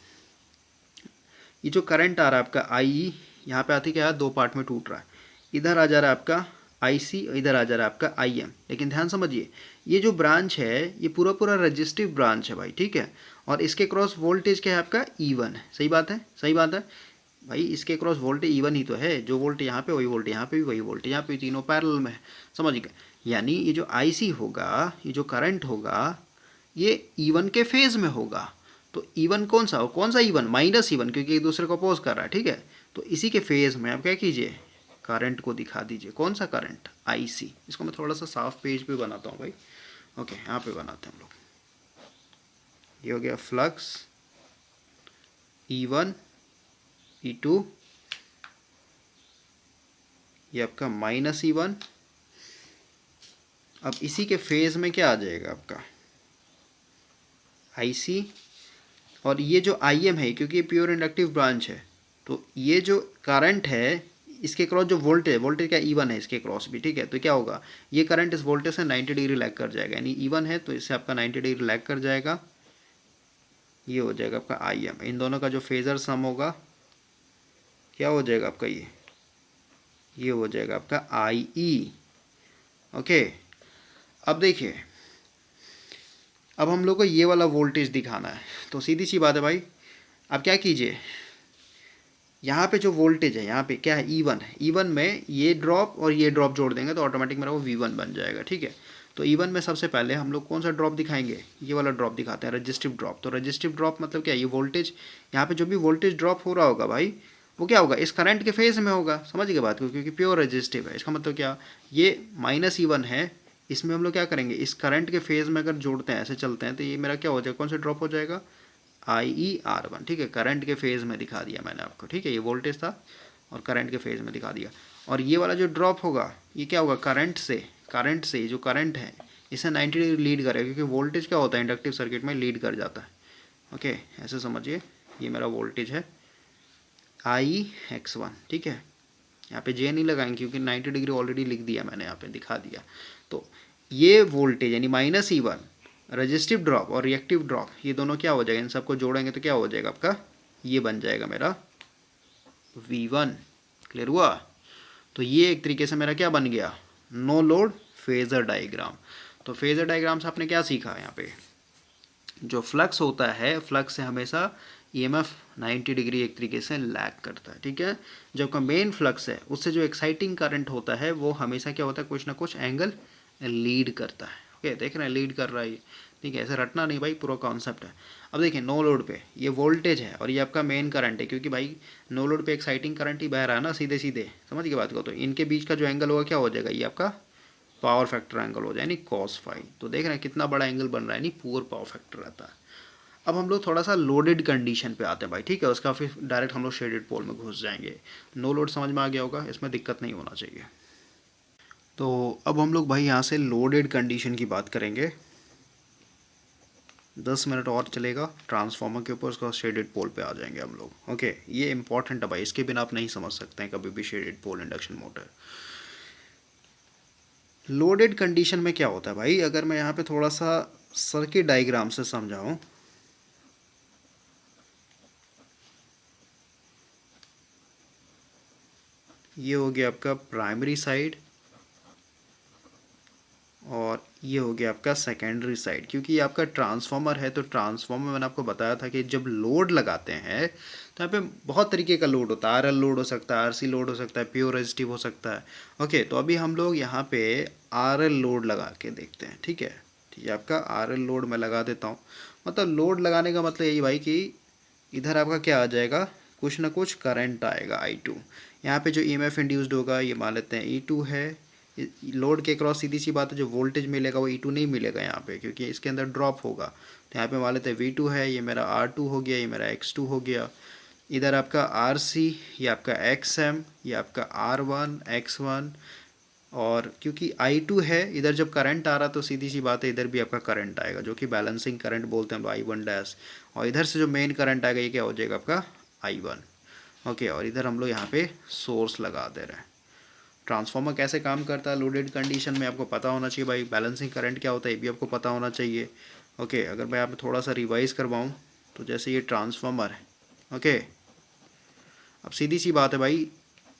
ये जो करंट आ रहा है आपका IE, यहाँ पे आती क्या है, दो पार्ट में टूट रहा है, इधर आ जा रहा है आपका IC, इधर आ जा रहा है आपका IM। लेकिन ध्यान समझिए, ये जो ब्रांच है ये पूरा पूरा रजिस्टिव ब्रांच है भाई, ठीक है, और इसके क्रॉस वोल्टेज क्या है आपका E1 है, सही बात है, सही बात है भाई, इसके क्रॉस वोल्टेज E1 ही तो है, जो वोल्टेज यहाँ पे वही वोल्टेज यहाँ पे भी वही वोल्टेज यहाँ पे, तीनों पैरेलल में है, समझ गए। यानी ये जो IC होगा, ये जो करंट होगा ये E1 के फेज में होगा। तो E1 कौन सा E1, माइनस E1, क्योंकि एक दूसरे को अपोज कर रहा है, ठीक है। तो इसी के फेज में आप क्या कीजिए, करंट को दिखा दीजिए, कौन सा करंट, IC। इसको मैं थोड़ा सा साफ पेज पे बनाता हूँ भाई। ओके, यहाँ पे बनाते हैं हम लोग, ये हो गया फ्लक्स E1 E2, ये आपका माइनस E1। अब इसी के फेज में क्या आ जाएगा आपका IC, और ये जो IM है क्योंकि ये प्योर इंडक्टिव ब्रांच है, तो ये जो करंट है इसके क्रॉस जो वोल्टेज क्या E1 है इसके क्रॉस भी, ठीक है। तो क्या होगा, ये करंट इस वोल्टेज से 90 डिग्री लैग कर जाएगा, यानी E1 है तो इससे आपका 90 डिग्री लैग कर जाएगा, ये हो जाएगा आपका IM। इन दोनों का जो फेजर सम होगा क्या हो जाएगा आपका, ये हो जाएगा आपका IE। ओके, अब देखिए, अब हम लोग को ये वाला वोल्टेज दिखाना है, तो सीधी सी बात है भाई, अब क्या कीजिए, यहाँ पे जो वोल्टेज है यहाँ पे क्या है, E1 है, E1 में ये ड्रॉप और ये ड्रॉप जोड़ देंगे तो ऑटोमेटिक मेरा वो V1 बन जाएगा, ठीक है। तो E1 में सबसे पहले हम लोग कौन सा ड्रॉप दिखाएंगे, ये वाला ड्रॉप दिखाते हैं, रजिस्टिव ड्रॉप। तो रजिस्टिव ड्रॉप मतलब क्या है, ये वोल्टेज यहाँ पे जो भी वोल्टेज ड्रॉप हो रहा होगा भाई, वो क्या होगा, इस करंट के फेज में होगा, समझ गए बात को, क्योंकि प्योर रजिस्टिव है। इसका मतलब क्या, ये माइनस E1 है, इसमें हम लोग क्या करेंगे, इस करंट के फेज में अगर जोड़ते हैं, ऐसे चलते हैं, तो ये मेरा क्या हो जाएगा, कौन सा ड्रॉप हो जाएगा, IER1, ठीक है, करंट के फेज में दिखा दिया मैंने आपको, ठीक है, ये वोल्टेज था और करंट के फेज में दिखा दिया। और ये वाला जो ड्रॉप होगा ये क्या होगा, करंट से जो करंट है इसे 90 डिग्री लीड करेगा, क्योंकि वोल्टेज क्या होता है इंडक्टिव सर्किट में, लीड कर जाता है। ओके, ऐसे समझिए, ये मेरा वोल्टेज है IX1, ठीक है। यहाँ पे जे नहीं लगाएंगे क्योंकि 90 डिग्री ऑलरेडी लिख दिया मैंने, यहाँ पे दिखा दिया। तो ये वोल्टेज यानी -E1, रजिस्टिव ड्रॉप और रिएक्टिव ड्रॉप, ये दोनों क्या हो जाएगा, इन सबको जोड़ेंगे तो क्या हो जाएगा आपका, ये बन जाएगा मेरा V1। क्लियर हुआ? तो ये एक तरीके से मेरा क्या बन गया, नो लोड फेजर डायग्राम। तो फेजर डायग्राम से आपने क्या सीखा यहाँ पे, जो फ्लक्स होता है, फ्लक्स से हमेशा EMF 90 डिग्री एक तरीके से लैग करता है, ठीक है। जो का मेन फ्लक्स है उससे जो एक्साइटिंग करंट होता है वो हमेशा क्या होता है, कुछ ना कुछ एंगल लीड करता है। ओके, देख रहे हैं लीड कर रहा है ये, ठीक है। ऐसे रटना नहीं भाई, पूरा कॉन्सेप्ट है। अब देखिए नो लोड पे ये वोल्टेज है और ये आपका मेन करंट है, क्योंकि भाई नो लोड पे एक्साइटिंग करंट ही बह रहा है ना, सीधे सीधे, समझ गए बात को। तो इनके बीच का जो एंगल होगा क्या हो जाएगा, ये आपका पावर फैक्टर एंगल हो जाए, यानी cos फाई। तो देख रहे हैं कितना बड़ा एंगल बन रहा है, यानी पुअर पावर फैक्टर रहता है। अब हम लोग थोड़ा सा लोडेड कंडीशन पे आते हैं भाई, ठीक है। उसका फिर डायरेक्ट हम लोग शेडेड पोल में घुस जाएंगे। नो लोड समझ में आ गया होगा, इसमें दिक्कत नहीं होना चाहिए। तो अब हम लोग भाई यहाँ से लोडेड कंडीशन की बात करेंगे। 10 मिनट और चलेगा ट्रांसफार्मर के ऊपर, उसका शेडेड पोल पे आ जाएंगे हम लोग। ओके, ये इंपॉर्टेंट है भाई, इसके बिना आप नहीं समझ सकते हैं कभी भी shaded pole induction motor. Loaded condition में क्या होता है भाई, अगर मैं यहाँ पे थोड़ा सा सर्किट डायग्राम से समझाऊं, ये हो गया आपका प्राइमरी साइड और ये हो गया आपका सेकेंडरी साइड। क्योंकि ये आपका ट्रांसफार्मर है, तो ट्रांसफार्मर मैंने आपको बताया था कि जब लोड लगाते हैं तो यहाँ पे बहुत तरीके का लोड होता है। RL लोड हो सकता है, RC लोड हो सकता है, प्योर रेजिस्टिव हो सकता है। ओके, तो अभी हम लोग यहाँ पे RL लोड लगा के देखते हैं, ठीक है। ठीक है, आपका RL लोड मैं लगा देता हूँ। मतलब लोड लगाने का मतलब यही भाई कि इधर आपका क्या आ जाएगा, कुछ ना कुछ करंट आएगा I2। यहाँ पे जो EMF इंड्यूस्ड होगा ये मान लेते हैं E2 है। लोड के क्रॉस सीधी सी बात है, जो वोल्टेज मिलेगा वो E2 नहीं मिलेगा यहाँ पे, क्योंकि इसके अंदर ड्रॉप होगा। तो यहाँ पे मान लेते हैं V2 है, ये मेरा R2 हो गया, ये मेरा X2 हो गया। इधर आपका RC, ये आपका XM, ये आपका R1 X1। और क्योंकि I2 है, इधर जब करंट आ रहा तो सीधी सी बात है इधर भी आपका करंट आएगा, जो कि बैलेंसिंग करंट बोलते हैं हम लोग, I1 डैश। और इधर से जो मेन करंट आएगा ये क्या हो जाएगा आपका I1। ओके, और इधर हम लोग यहाँ पे सोर्स लगा दे रहे हैं। ट्रांसफार्मर कैसे काम करता है लोडेड कंडीशन में आपको पता होना चाहिए भाई। बैलेंसिंग करंट क्या होता है ये भी आपको पता होना चाहिए। ओके, अगर मैं यहाँ पे थोड़ा सा रिवाइज करवाऊँ तो जैसे ये ट्रांसफार्मर है, ओके। अब सीधी सी बात है भाई,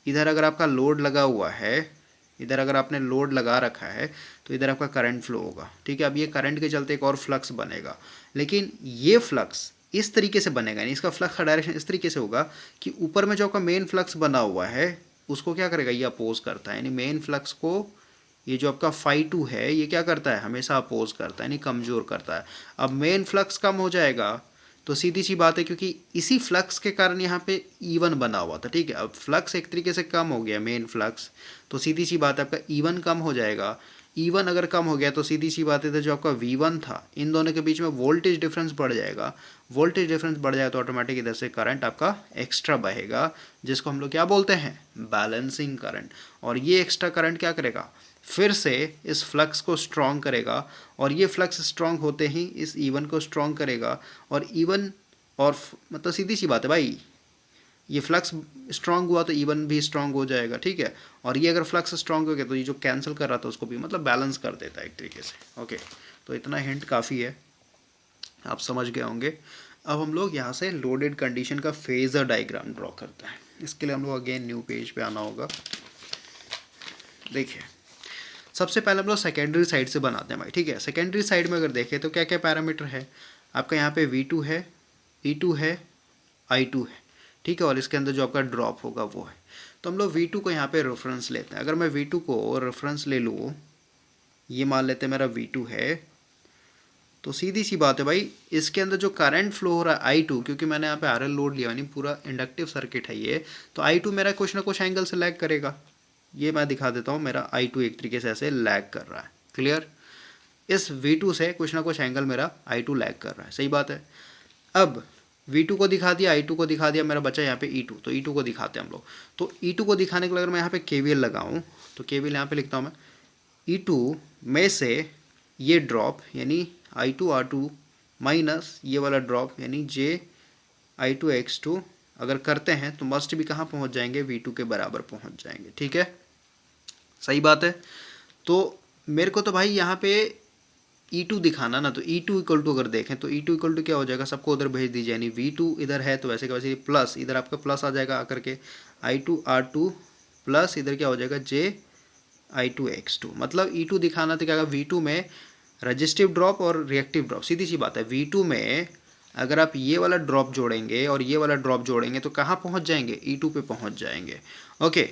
इधर अगर आपका लोड लगा हुआ है, इधर अगर आपने लोड लगा रखा है तो इधर आपका करंट फ्लो होगा, ठीक है। अब ये करंट के चलते एक और फ्लक्स बनेगा, लेकिन ये फ्लक्स इस तरीके से बनेगा, यानी इसका फ्लक्स का डायरेक्शन इस तरीके से होगा कि ऊपर में जो आपका मेन फ्लक्स बना हुआ है उसको क्या करेगा, ये अपोज करता है। यानी मेन फ्लक्स को ये जो आपका φ2 है ये क्या करता है, हमेशा अपोज करता है, यानी कमज़ोर करता है। अब मेन फ्लक्स कम हो जाएगा तो सीधी सी बात है, क्योंकि इसी फ्लक्स के कारण यहाँ पे E1 बना हुआ था, ठीक है। अब फ्लक्स एक तरीके से कम हो गया, मेन फ्लक्स, तो सीधी सी बात है आपका E1 कम हो जाएगा। E1 अगर कम हो गया तो सीधी सी बात है तो जो आपका V1 था, इन दोनों के बीच में वोल्टेज डिफरेंस बढ़ जाएगा। वोल्टेज डिफरेंस बढ़ जाएगा तो ऑटोमेटिक इधर से करंट आपका एक्स्ट्रा बहेगा, जिसको हम लोग क्या बोलते हैं, बैलेंसिंग करंट। और ये एक्स्ट्रा करंट क्या करेगा, फिर से इस फ्लक्स को स्ट्रॉन्ग करेगा, और ये फ्लक्स स्ट्रॉन्ग होते ही इस E1 को स्ट्रॉन्ग करेगा। और E1 और मतलब सीधी सी बात है भाई, ये फ्लक्स स्ट्रॉन्ग हुआ तो E1 भी स्ट्रॉन्ग हो जाएगा, ठीक है। और ये अगर फ्लक्स स्ट्रॉन्ग हो गया तो ये जो कैंसिल कर रहा था उसको भी मतलब बैलेंस कर देता है एक तरीके से। ओके, तो इतना हिंट काफ़ी है, आप समझ गए होंगे। अब हम लोग यहाँ से लोडेड कंडीशन का फेजर डायग्राम ड्रॉ करते हैं। इसके लिए हम लोग अगेन न्यू पेज पे आना होगा। देखिए, सबसे पहले हम लोग सेकेंडरी साइड से बनाते हैं भाई, ठीक है। सेकेंडरी साइड में अगर देखें तो क्या क्या पैरामीटर है आपका, यहाँ पे V2 है, E2 है, I2 है, ठीक है। और इसके अंदर जो आपका ड्रॉप होगा वो है। तो हम लोग V2 को यहाँ पे रेफरेंस लेते हैं। अगर मैं V2 को रेफरेंस ले लूँ, ये मान लेते हैं मेरा V2 है, तो सीधी सी बात है भाई, इसके अंदर जो करंट फ्लो हो रहा है I2, क्योंकि मैंने यहाँ पे RL लोड लिया, यानी पूरा इंडक्टिव सर्किट है ये, तो I2 मेरा कुछ ना कुछ एंगल से लैग करेगा। ये मैं दिखा देता हूँ, मेरा I2 एक तरीके से ऐसे लैग कर रहा है, क्लियर। इस V2 से कुछ ना कुछ एंगल मेरा I2 लैग कर रहा है, सही बात है। अब V2 को दिखा दिया, I2 को दिखा दिया, मेरा बचा यहाँ पे E2, तो E2 को दिखाते हैं हम लोग। तो E2 को दिखाने के लिए अगर मैं यहाँ पे KVL लगाऊँ तो KVL यहाँ पे लिखता हूँ मैं, E2 में से ये ड्रॉप यानी I2R2 माइनस ये वाला ड्रॉप यानी JI2X2 अगर करते हैं तो मस्ट भी कहाँ पहुँच जाएंगे, V2 के बराबर पहुँच जाएंगे। ठीक है, सही बात है। तो मेरे को तो भाई यहाँ पे E2 दिखाना ना, तो E2 इक्वल टू अगर देखें तो E2 इक्वल टू क्या हो जाएगा, सबको उधर भेज दीजिए, यानी V2 इधर है तो वैसे का वैसे प्लस इधर आपका प्लस आ जाएगा आकर के I2R2 प्लस इधर क्या हो जाएगा JI2X2। मतलब E2 दिखाना तो क्या होगा, V2 में रजिस्टिव ड्रॉप और रिएक्टिव ड्रॉप, सीधी सी बात है। V2 में अगर आप ये वाला ड्रॉप जोड़ेंगे और ये वाला ड्रॉप जोड़ेंगे तो कहाँ पहुँच जाएंगे, E2 पे पहुँच जाएंगे। ओके,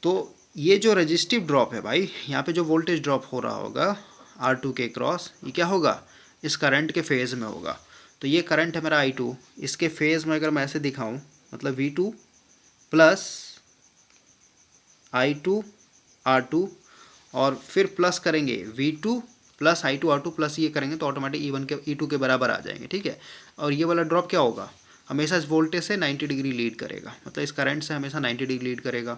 तो ये जो रजिस्टिव ड्रॉप है भाई, यहाँ पे जो वोल्टेज ड्रॉप हो रहा होगा R2 के क्रॉस, ये क्या होगा, इस करंट के फेज़ में होगा। तो ये करंट है मेरा I2, इसके फेज़ में अगर मैं ऐसे दिखाऊं, मतलब V2 प्लस I2R2 और फिर प्लस करेंगे V2 प्लस I2R2 प्लस ये करेंगे तो ऑटोमेटिक E2 के बराबर आ जाएंगे। ठीक है, और ये वाला ड्रॉप क्या होगा, हमेशा इस वोल्टेज से 90 डिग्री लीड करेगा, मतलब इस करंट से हमेशा 90 डिग्री लीड करेगा।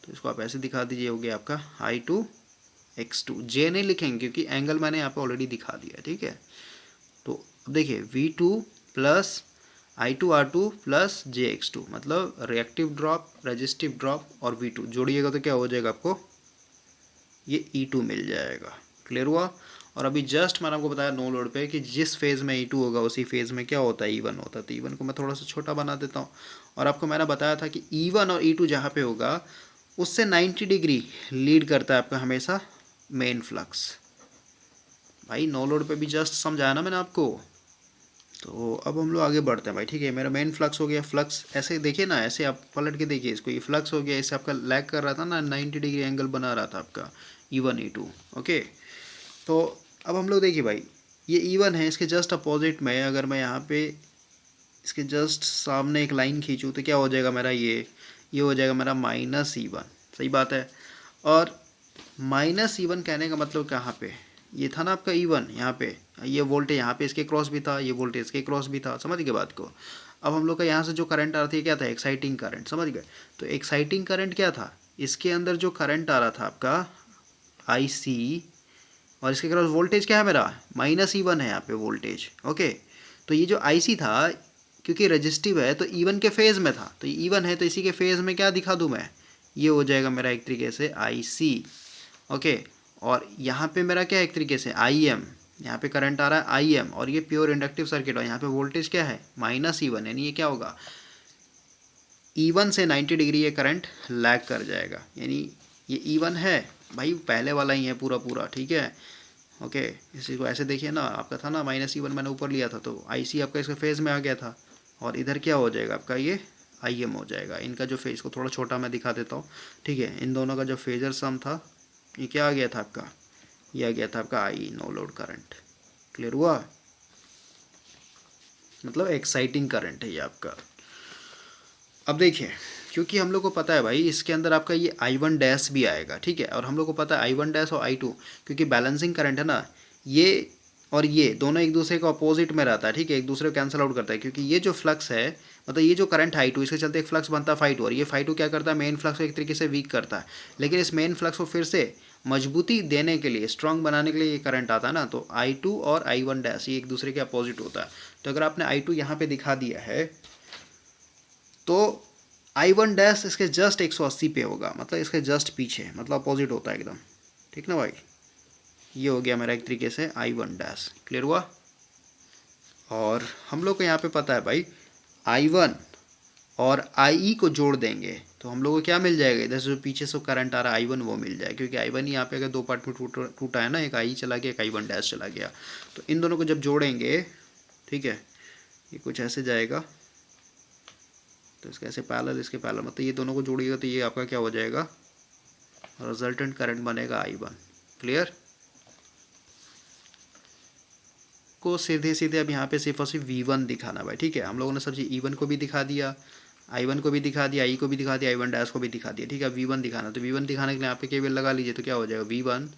तो इसको आप ऐसे दिखा दीजिए, हो गया आपका I2X2। J नहीं लिखेंगे क्योंकि एंगल मैंने यहाँ पे ऑलरेडी दिखा दिया। ठीक है, तो अब देखिए V2 plus I2R2 plus JX2, मतलब रिएक्टिव ड्रॉप, रजिस्टिव ड्रॉप और V2 जोड़िएगा तो क्या हो जाएगा, आपको ये E2 मिल जाएगा। क्लियर हुआ। और अभी जस्ट मैंने आपको बताया नो लोड पे कि जिस फेज़ में E2 होगा उसी फेज़ में क्या होता है, E1 होता है। तो E1 को मैं थोड़ा सा छोटा बना देता हूँ, और आपको मैंने बताया था कि E1 और E2 जहाँ पे होगा उससे 90 डिग्री लीड करता है आपका हमेशा मेन फ्लक्स। भाई नो लोड पे भी जस्ट समझाया ना मैंने आपको। तो अब हम लोग आगे बढ़ते हैं भाई। ठीक है, मेरा मेन फ्लक्स हो गया, फ्लक्स ऐसे देखिए ना, ऐसे आप पलट के देखिए इसको, ये फ्लक्स हो गया, इससे आपका लैग कर रहा था ना, 90 डिग्री एंगल बना रहा था आपका E1 E2। ओके, तो अब हम लोग देखिए भाई, ये E1 है, इसके जस्ट अपोजिट में अगर मैं यहाँ पे इसके जस्ट सामने एक लाइन खींचूँ तो क्या हो जाएगा मेरा, ये हो जाएगा मेरा -E1। सही बात है। और -E1 कहने का मतलब कहाँ पे, ये था ना आपका E1, यहाँ पे ये वोल्टेज यहाँ पे इसके क्रॉस भी था, ये वोल्टेज इसके क्रॉस भी था। समझ गए बात को। अब हम लोग का यहाँ से जो करंट आ रहा था क्या था, एक्साइटिंग करंट। समझ गए। तो एक्साइटिंग करंट क्या था, इसके अंदर जो करंट आ रहा था आपका IC, और इसके क्रॉस वोल्टेज क्या है मेरा, -E1 है यहाँ पे वोल्टेज। ओके, तो ये जो IC था क्योंकि रजिस्टिव है तो E1 के फेज़ में था, तो E1 है तो इसी के फेज़ में क्या दिखा दूँ मैं, ये हो जाएगा मेरा एक तरीके से IC। ओके, और यहाँ पे मेरा क्या है, एक तरीके से IM, यहाँ पे करंट आ रहा है IM, और ये प्योर इंडक्टिव सर्किट है, यहाँ पे वोल्टेज क्या है -E1, यानी ये क्या होगा, E1 से 90 डिग्री ये करंट लैग कर जाएगा, यानी ये E1 है भाई पहले वाला ही है पूरा पूरा। ठीक है, ओके, इसी को ऐसे देखिए ना, आपका था ना -E1 मैंने ऊपर लिया था तो IC आपका इसके फेज़ में आ गया था, और इधर क्या हो जाएगा आपका ये IM हो जाएगा। इनका जो फेज़ को थोड़ा छोटा मैं दिखा देता हूँ। ठीक है, इन दोनों का जो फेजर सम था ये क्या आ गया था आपका, ये आ गया था आपका I no load current. Clear हुआ, मतलब एक्साइटिंग करंट है ये आपका। अब देखिए, क्योंकि हम लोग को पता है भाई इसके अंदर आपका ये I1 डैश भी आएगा। ठीक है, और हम लोग को पता है I1 डैश और I2 क्योंकि बैलेंसिंग करंट है ना, ये और ये दोनों एक दूसरे के अपोजिट में रहता है। ठीक है, एक दूसरे को कैंसिल आउट करता है, क्योंकि ये जो फ्लक्स है, मतलब ये जो करंट I2 इसके चलते एक फ्लक्स बनता है फ़ाई2, और ये फ़ाई2 क्या करता है, मेन फ्लक्स को एक तरीके से वीक करता है। लेकिन इस मेन फ्लक्स को फिर से मजबूती देने के लिए, स्ट्रॉन्ग बनाने के लिए ये करंट आता है ना, तो I2 और I1 डैश ये एक दूसरे के अपोजिट होता है। तो अगर आपने I2 यहाँ पे दिखा दिया है तो I1 डैश इसके जस्ट 180 पे होगा, मतलब इसके जस्ट पीछे, मतलब अपोजिट होता है एकदम। ठीक ना भाई, ये हो गया मेरा एक तरीके से I1 डैश। क्लियर हुआ। और हम लोग को यहाँ पे पता है भाई I1 और IE को जोड़ देंगे तो हम लोग को क्या मिल जाएगा, इधर से जो पीछे से करंट आ रहा है I1 वो मिल जाएगा, क्योंकि I1 ही यहाँ पे अगर दो पार्ट में टूटा है ना, एक IE चला गया, एक I1 डैश चला गया। तो इन दोनों को जब जोड़ेंगे, ठीक है, ये कुछ ऐसे जाएगा, तो इसके ऐसे पैरेलल, इसके पैरेलल, मतलब ये दोनों को जोड़िएगा तो ये आपका क्या हो जाएगा, रिजल्टेंट करंट बनेगा I1। क्लियर। को सीधे सीधे अब यहाँ पे सिर्फ और सिर्फ V1 दिखाना भाई। ठीक है, हम लोगों ने सब चीज़ E1 को भी दिखा दिया, I1 को भी दिखा दिया, I को भी दिखा दिया, I1 डैश को भी दिखा दिया। ठीक है, V1 दिखाना, तो V1 दिखाने के लिए यहाँ पे केवल लगा लीजिए तो क्या हो जाएगा, V1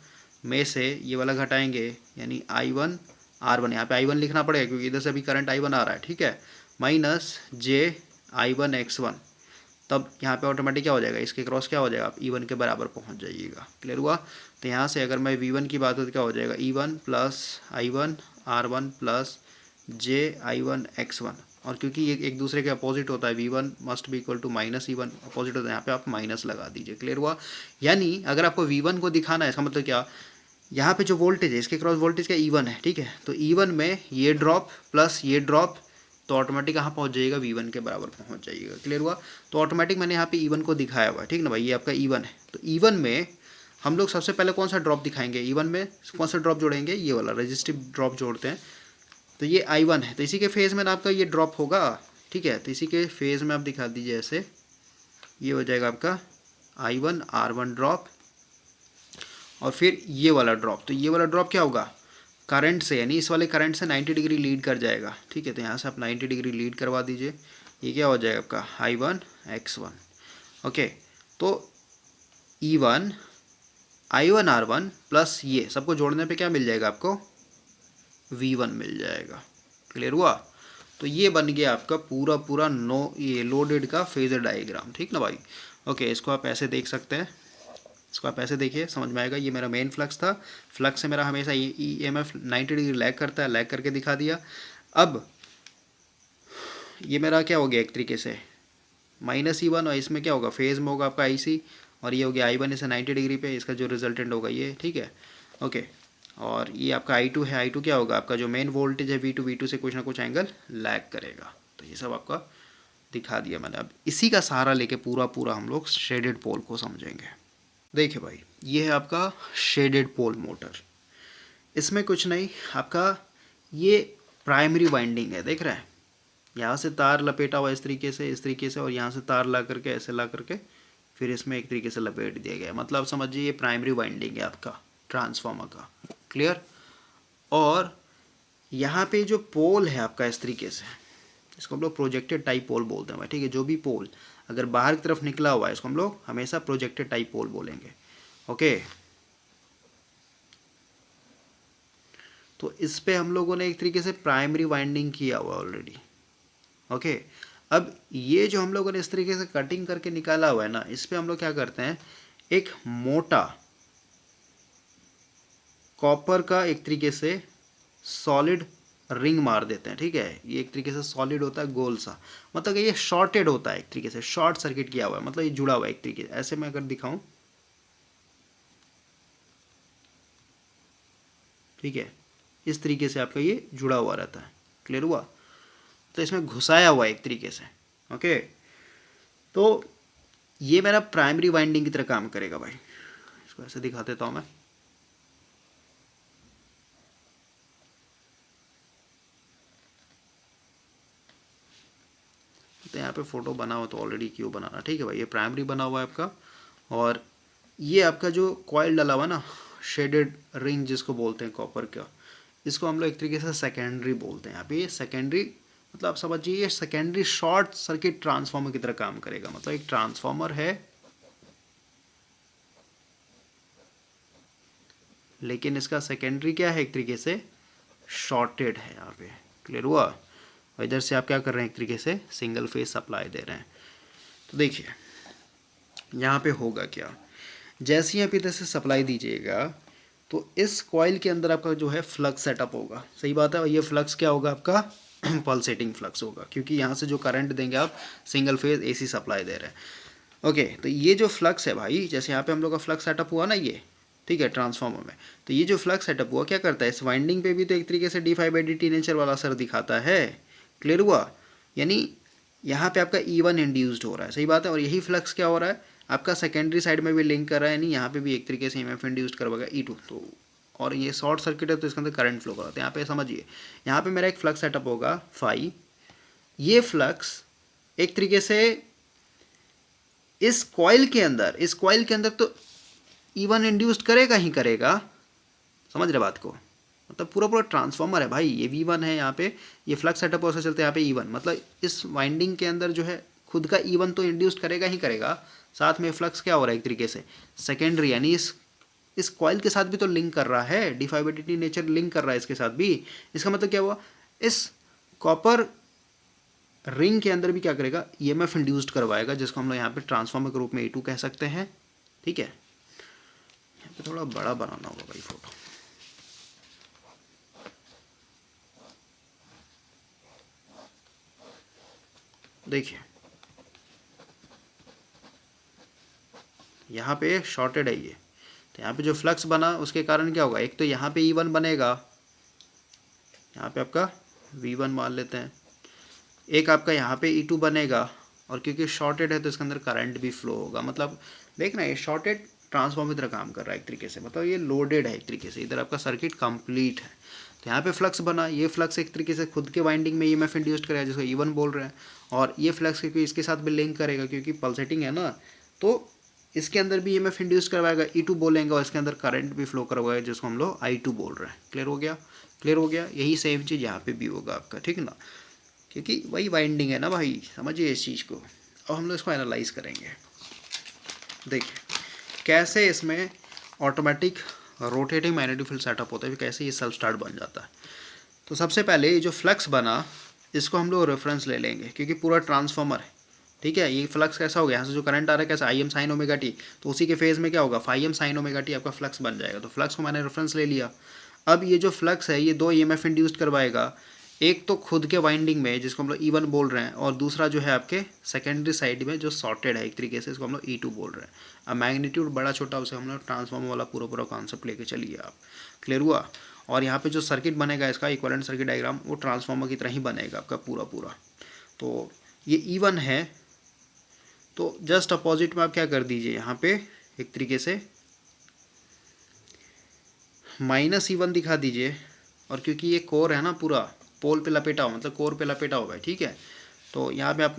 में से ये वाला घटाएंगे यानी I1 R1, यहाँ पे I1 लिखना पड़ेगा क्योंकि इधर से अभी करंट I1 आ रहा है। ठीक है, -j I1 X1, तब यहाँ पे ऑटोमेटिक क्या हो जाएगा, इसके क्रॉस क्या हो जाएगा, आप E1 के बराबर पहुँच जाइएगा। क्लियर हुआ। तो यहाँ से अगर मैं V1 की बात हो तो क्या हो जाएगा, E1 plus I1 R1 plus JI1 X1, और क्योंकि ये एक दूसरे के अपोजिट होता है, V1 must be equal to minus E1 opposite होता है, यहाँ पे आप माइनस लगा दीजिए। क्लियर हुआ। यानी अगर आपको V1 को दिखाना है, इसका मतलब क्या, यहाँ पे जो वोल्टेज है इसके क्रॉस वोल्टेज का E1 है, ठीक है, तो E1 में ये ड्रॉप प्लस ये ड्रॉप, तो ऑटोमेटिक कहाँ पहुँच जाइएगा, V1 के बराबर पहुँच जाइएगा। क्लियर हुआ। तो ऑटोमेटिक मैंने यहाँ पे E1 को दिखाया हुआ है, ठीक ना भाई, ये आपका E1 है। तो E1 में हम लोग सबसे पहले कौन सा ड्रॉप दिखाएंगे, E1 में कौन सा ड्रॉप जोड़ेंगे, ये वाला रजिस्टिव ड्रॉप जोड़ते हैं। तो ये I1 है, तो इसी के फेज़ में आपका ये ड्रॉप होगा, ठीक है, तो इसी के फेज़ में आप दिखा दीजिए ऐसे, ये हो जाएगा आपका I1 R1 ड्रॉप, और फिर ये वाला ड्रॉप। तो ये वाला ड्रॉप क्या होगा, करंट से, यानी इस वाले करंट से 90 डिग्री लीड कर जाएगा, ठीक है, तो यहाँ से आप 90 डिग्री लीड करवा दीजिए। ये क्या हो जाएगा आपका I1 X1। ओके, तो E1 I1 R1 प्लस ये सबको जोड़ने पे क्या मिल जाएगा आपको, V1 मिल जाएगा। क्लियर हुआ। तो ये बन गया आपका पूरा पूरा ये लोडेड का फेजर डायग्राम, ठीक ना भाई। ओके, इसको आप ऐसे देख सकते हैं, इसको आप ऐसे देखिए, समझ में आएगा। ये मेरा मेन फ्लक्स था, फ्लक्स से मेरा हमेशा EMF 90 डिग्री लैग करता है, लैग करके दिखा दिया। अब ये मेरा क्या हो गया, एक तरीके से -E1, और इसमें क्या होगा, फेज में होगा आपका IC, और ये हो गया I1 इसे 90 डिग्री पे, इसका जो रिजल्टेंट होगा ये, ठीक है। ओके, और ये आपका I2 है, I2 क्या होगा, आपका जो मेन वोल्टेज है V2 से कुछ ना कुछ एंगल लैग करेगा। तो ये सब आपका दिखा दिया मैंने। अब इसी का सहारा लेके पूरा पूरा हम लोग शेडेड पोल को समझेंगे। देखिए भाई, ये है आपका शेडेड पोल मोटर। इसमें कुछ नहीं, आपका ये प्राइमरी वाइंडिंग है, देख रहे हैं, यहाँ से तार लपेटा हुआ इस तरीके से, और यहाँ से तार ला करके ऐसे ला करके फिर इसमें एक तरीके से लपेट दिया गया है। मतलब समझिए ये प्राइमरी वाइंडिंग है आपका ट्रांसफार्मर का। क्लियर। और यहाँ पे जो पोल है आपका इस तरीके से, इसको हम लोग प्रोजेक्टेड टाइप पोल बोलते हैं भाई, ठीक है। जो भी पोल अगर बाहर की तरफ निकला हुआ है इसको हम लोग हमेशा प्रोजेक्टेड टाइप पोल बोलेंगे। ओके, तो इस पे हम लोगों ने एक तरीके से प्राइमरी वाइंडिंग किया हुआ ऑलरेडी। ओके, अब ये जो हम लोगों ने इस तरीके से कटिंग करके निकाला हुआ है ना, इस पे हम लोग क्या करते हैं, एक मोटा कॉपर का एक तरीके से सॉलिड रिंग मार देते हैं, ठीक है। ये एक तरीके से सॉलिड होता है, गोल सा, मतलब ये शॉर्टेड होता है, एक तरीके से शॉर्ट सर्किट किया हुआ है, मतलब ये जुड़ा हुआ है एक तरीके से। ऐसे मैं अगर दिखाऊं, ठीक है, इस तरीके से आपका ये जुड़ा हुआ रहता है। क्लियर हुआ। तो इसमें घुसाया हुआ है एक तरीके से। ओके, तो ये मेरा प्राइमरी वाइंडिंग की तरह काम करेगा भाई। इसको ऐसे दिखा देता हूं मैं। तो यहाँ पे फोटो बना हुआ, तो ऑलरेडी क्यों बनाना, ठीक है भाई। ये प्राइमरी बना हुआ है आपका, और ये आपका जो कॉइल डला हुआ ना, शेडेड रिंग जिसको बोलते हैं कॉपर का, इसको हम लोग एक तरीके से सेकेंडरी बोलते हैं। यहाँ पे ये सेकेंडरी, मतलब आप समझिए ये सेकेंडरी शॉर्ट सर्किट ट्रांसफार्मर की तरह काम करेगा। मतलब एक ट्रांसफार्मर है, लेकिन इसका सेकेंडरी क्या है, एक तरीके से शॉर्टेड है यहाँ पे। क्लियर हुआ। और इधर से आप क्या कर रहे हैं, एक तरीके से सिंगल फेज सप्लाई दे रहे हैं। तो देखिए यहाँ पे होगा क्या, जैसे ही आप इधर से सप्लाई दीजिएगा तो इस कॉइल के अंदर आपका जो है फ्लक्स सेटअप होगा। सही बात है। और ये फ्लक्स क्या होगा आपका पल्सेटिंग फ्लक्स होगा, क्योंकि यहाँ से जो करंट देंगे आप सिंगल फेज AC सप्लाई दे रहे हैं। ओके, तो ये जो फ्लक्स है भाई, जैसे यहाँ पे हम लोग का फ्लक्स सेटअप हुआ ना ये, ठीक है, ट्रांसफार्मर में, तो ये जो फ्लक्स सेटअप हुआ क्या करता है, इस वाइंडिंग पे भी तो एक तरीके से d∅dt नेचर वाला असर दिखाता है। क्लियर हुआ। यानी यहाँ पे आपका E1 इंड्यूस्ड हो रहा है। सही बात है। और यही फ्लक्स क्या हो रहा है आपका सेकेंडरी साइड में भी लिंक कर रहा है, यानी यहाँ पे भी एक तरीके से EMF इंड्यूस्ड करवाएगा E2। तो और ये शॉर्ट सर्किट है, तो इसके अंदर करंट फ्लो कराता है। यहाँ पे समझिए, यहाँ पे मेरा एक फ्लक्स सेटअप होगा फाई। ये फ्लक्स एक तरीके से इस कॉइल के अंदर तो E1 इंड्यूस्ड करेगा ही करेगा। समझ रहे बात को। मतलब पूरा पूरा ट्रांसफार्मर है भाई। ये V1 है, यहाँ पे ये फ्लक्स सेटअप ऐसे चलते हैं, यहाँ पे E1, मतलब इस वाइंडिंग के अंदर जो है खुद का E1 तो इंड्यूस्ड करेगा ही करेगा, साथ में फ्लक्स क्या हो रहा है एक तरीके से सेकेंडरी, यानी इस कॉइल के साथ भी तो लिंक कर रहा है, d∅dt नेचर लिंक कर रहा है इसके साथ भी। इसका मतलब क्या हुआ, इस कॉपर रिंग के अंदर भी क्या करेगा, ईएमएफ इंड्यूस्ड करवाएगा, जिसको हम लोग यहाँ पे ट्रांसफार्मर के रूप में E2 कह सकते हैं। ठीक है, यहाँ पे थोड़ा बड़ा बनाना होगा भाई फोटो। देखिए यहाँ पे शॉर्टेड है ये, तो यहाँ पे जो फ्लक्स बना उसके कारण क्या होगा, एक तो यहाँ पे E1 बनेगा, यहाँ पे आपका V1 मान लेते हैं, एक आपका यहाँ पे E2 बनेगा, और क्योंकि शॉर्टेड है तो इसके अंदर करंट भी फ्लो होगा। मतलब देखना ये शॉर्टेड ट्रांसफॉर्मर की तरह काम कर रहा है एक तरीके से, मतलब ये लोडेड है एक तरीके से, इधर आपका सर्किट कंप्लीट है। तो यहाँ पे फ्लक्स बना, ये फ्लक्स एक तरीके से खुद के वाइंडिंग में ईएमएफ इंड्यूस्ड करेगा जिसको E1 बोल रहे हैं, और ये फ्लक्स क्योंकि इसके साथ भी लिंक करेगा क्योंकि पल्सेटिंग है ना, तो इसके अंदर भी ईएमएफ इंड्यूस करवाएगा, E2 बोलेंगे, और इसके अंदर करंट भी फ्लो करवाएगा जिसको हम लोग I2 बोल रहे हैं। क्लियर हो गया, क्लियर हो गया। यही सेम चीज़ यहाँ पे भी होगा आपका, ठीक है ना, क्योंकि वही वाइंडिंग है ना भाई, समझिए इस चीज़ को। अब हम लोग इसको एनालाइज करेंगे। देखिए कैसे इसमें automatic rotating magnetic field setup होता है, कैसे ये सेल्फ स्टार्ट बन जाता है। तो सबसे पहले ये जो फ्लक्स बना इसको हम लोग रेफरेंस ले लेंगे, क्योंकि पूरा ट्रांसफॉर्मर है। ठीक है, ये फ्लक्स कैसा हो गया, यहाँ से जो करंट आ रहा है कैसा, I m sin omega t, तो उसी के फेज में क्या होगा, phi m sin omega T आपका फ्लक्स बन जाएगा। तो फ्लक्स को मैंने रेफरेंस ले लिया। अब ये जो फ्लक्स है ये दो ईएमएफ इंड्यूस्ड करवाएगा, एक तो खुद के वाइंडिंग में जिसको हम लोग E1 बोल रहे हैं, और दूसरा जो है आपके सेकेंडरी साइड में जो शॉर्टेड है एक तरीके से, इसको हम लोग E2 बोल रहे हैं। अब मैग्नीट्यूड बड़ा छोटा उसे हम लोग ट्रांसफॉर्मर वाला पूरा पूरा कॉन्सेप्ट लेके चलिए आप। क्लियर हुआ। और यहाँ पे जो सर्किट बनेगा इसका इक्विवेलेंट सर्किट डायग्राम वो ट्रांसफॉर्मर की तरह ही बनेगा आपका पूरा पूरा। तो ये E1 है, तो जस्ट अपोजिट में आप क्या कर दीजिए, यहाँ पे एक तरीके से -E1 दिखा दीजिए, और क्योंकि ये कोर है ना पूरा पोल पे लपेटा हुआ, मतलब कोर पे लपेटा हुआ है, ठीक है, तो यहाँ पे आप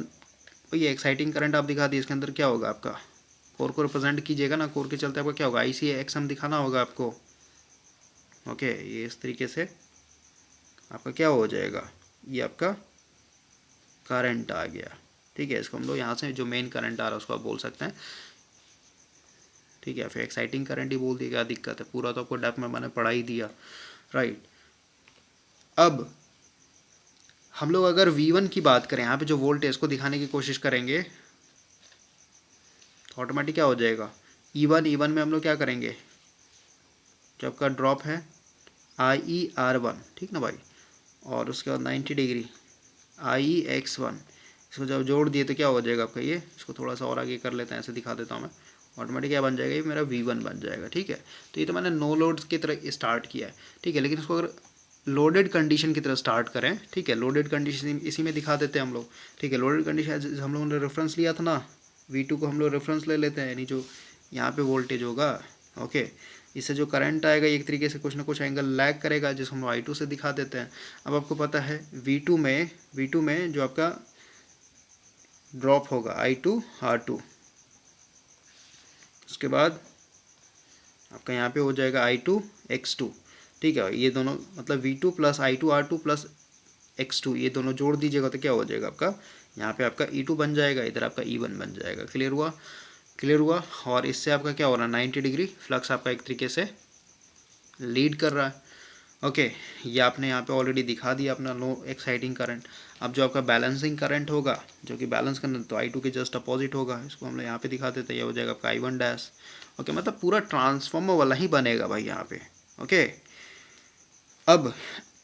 ये एक्साइटिंग करंट आप दिखा दिए, इसके अंदर क्या होगा आपका, कोर को रिप्रेजेंट कीजिएगा ना, कोर के चलते आपका क्या होगा, ICXM दिखाना होगा आपको। ओके, ये इस तरीके से आपका क्या हो जाएगा, ये आपका करंट आ गया। ठीक है, इसको हम लोग यहाँ से जो मेन करंट आ रहा है उसको आप बोल सकते हैं। ठीक है, फिर एक्साइटिंग करंट ही बोल दिया, क्या दिक्कत है, पूरा तो आपको डेप्थ में मैंने पढ़ा ही दिया, राइट। अब हम लोग अगर V1 की बात करें, यहाँ पे जो वोल्टेज को दिखाने की कोशिश करेंगे तो ऑटोमेटिक क्या हो जाएगा, E1 में हम लोग क्या करेंगे, जो आपका ड्रॉप है IER1, ठीक ना भाई, और उसके बाद 90 डिग्री IEX1, इसको जब जोड़ दिए तो क्या हो जाएगा आपका ये, इसको थोड़ा सा और आगे कर लेते हैं, ऐसे दिखा देता हूँ मैं, ऑटोमेटिक क्या बन जाएगा, ये मेरा V1 बन जाएगा। ठीक है, तो ये तो मैंने नो लोड की तरह स्टार्ट किया है, ठीक है, लेकिन इसको अगर लोडेड कंडीशन की तरह स्टार्ट करें, ठीक है, लोडेड कंडीशन इसी में दिखा देते हैं हम लोग। ठीक है, लोडेड कंडीशन हम लोगों ने रेफरेंस लिया था ना, V2 को हम लोग रेफरेंस ले लेते हैं, यानी जो यहाँ पे वोल्टेज होगा, ओके, इससे जो करंट आएगा एक तरीके से कुछ ना कुछ एंगल लैग करेगा, जिसको हम लोग I2 से दिखा देते हैं। अब आपको पता है V2 में जो आपका ड्रॉप होगा I2R2, उसके बाद आपका यहाँ पे हो जाएगा I2X2। ठीक है, ये दोनों मतलब V2 plus I2R2 plus X2 ये दोनों जोड़ दीजिएगा तो क्या हो जाएगा आपका, यहाँ पे आपका E2 बन जाएगा, इधर आपका E1 बन जाएगा। क्लियर हुआ, क्लियर हुआ। और इससे आपका क्या हो रहा है, 90 डिग्री फ्लक्स आपका एक तरीके से लीड कर रहा है। ओके, ये आपने यहाँ पे ऑलरेडी दिखा दिया अपना नो एक्साइटिंग करंट। अब जो आपका बैलेंसिंग करंट होगा, जो कि बैलेंस करना तो I2 के जस्ट अपोजिट होगा, इसको हम लोग यहाँ पे दिखा देते हैं, ये हो जाएगा आपका I1 डैश। ओके, मतलब पूरा ट्रांसफॉर्मर वाला ही बनेगा भाई यहाँ पे। ओके, अब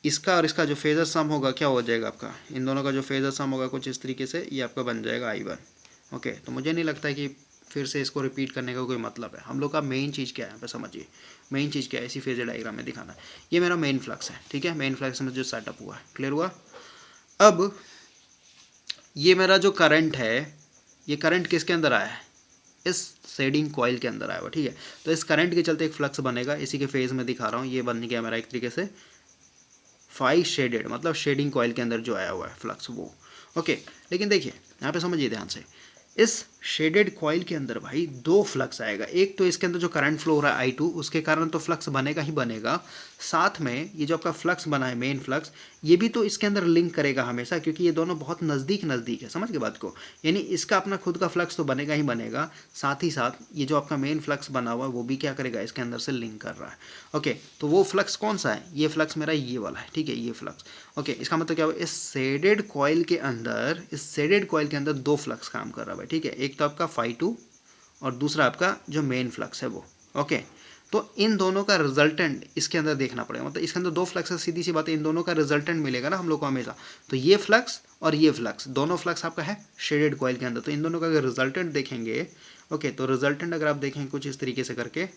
इसका और इसका जो फेजर सम होगा क्या हो जाएगा आपका, इन दोनों का जो फेजर सम होगा कुछ इस तरीके से, ये आपका बन जाएगा I1। ओके, तो मुझे नहीं लगता है कि फिर से इसको रिपीट करने का कोई मतलब है। हम लोग का मेन चीज़ क्या है यहाँ पे समझिए, मेन चीज़ क्या है, इसी फेजर डायग्राम में दिखाना है। ये मेरा मेन फ्लक्स है, ठीक है, मेन फ्लक्स में जो सेटअप हुआ है। क्लियर हुआ। अब ये मेरा जो करंट है, ये करंट किसके अंदर आया है, इस शेडिंग कॉइल के अंदर आया हुआ, ठीक है। तो इस करंट के चलते एक फ्लक्स बनेगा, इसी के फेज में दिखा रहा हूँ, ये बन गया मेरा एक तरीके से फाई शेडेड, मतलब शेडिंग कॉइल के अंदर जो आया हुआ है फ्लक्स वो। ओके, लेकिन देखिए यहाँ पे समझिए ध्यान से, इस शेडेड कॉइल के अंदर भाई दो फ्लक्स आएगा। एक तो इसके अंदर जो करंट फ्लो हो रहा है I2, उसके कारण तो फ्लक्स बनेगा ही बनेगा, साथ में ये जो आपका फ्लक्स बना है मेन फ्लक्स, ये भी तो इसके अंदर लिंक करेगा हमेशा, क्योंकि ये दोनों बहुत नज़दीक नज़दीक है, समझ के बात को। यानी इसका अपना खुद का फ्लक्स तो बनेगा ही बनेगा, साथ ही साथ ये जो आपका मेन फ्लक्स बना हुआ है वो भी क्या करेगा, इसके अंदर से लिंक कर रहा है। ओके, तो वो फ्लक्स कौन सा है, ये फ्लक्स मेरा ये वाला है, ठीक है, ये फ्लक्स। ओके, इसका मतलब क्या हुआ, इस शेडेड कॉइल के अंदर, इस शेडेड कॉइल के अंदर दो फ्लक्स काम कर रहा है भाई, ठीक है। एक तो आपका φ2 और दूसरा आपका जो मेन फ्लक्स है वो। ओके, तो इन दोनों का रिजल्टेंट इसके अंदर देखना पड़ेगा, मतलब इसके अंदर दो फ्लक्स है, सीधी सी बात है, इन दोनों का रिजल्टेंट मिलेगा ना हम लोग को हमेशा। तो ये फ्लक्स और ये फ्लक्स, दोनों फ्लक्स आपका है शेडेड कॉइल के अंदर, तो इन दोनों का अगर रिजल्टेंट देखेंगे, ओके, तो रिजल्टेंट अगर आप देखेंगे कुछ इस तरीके से करके,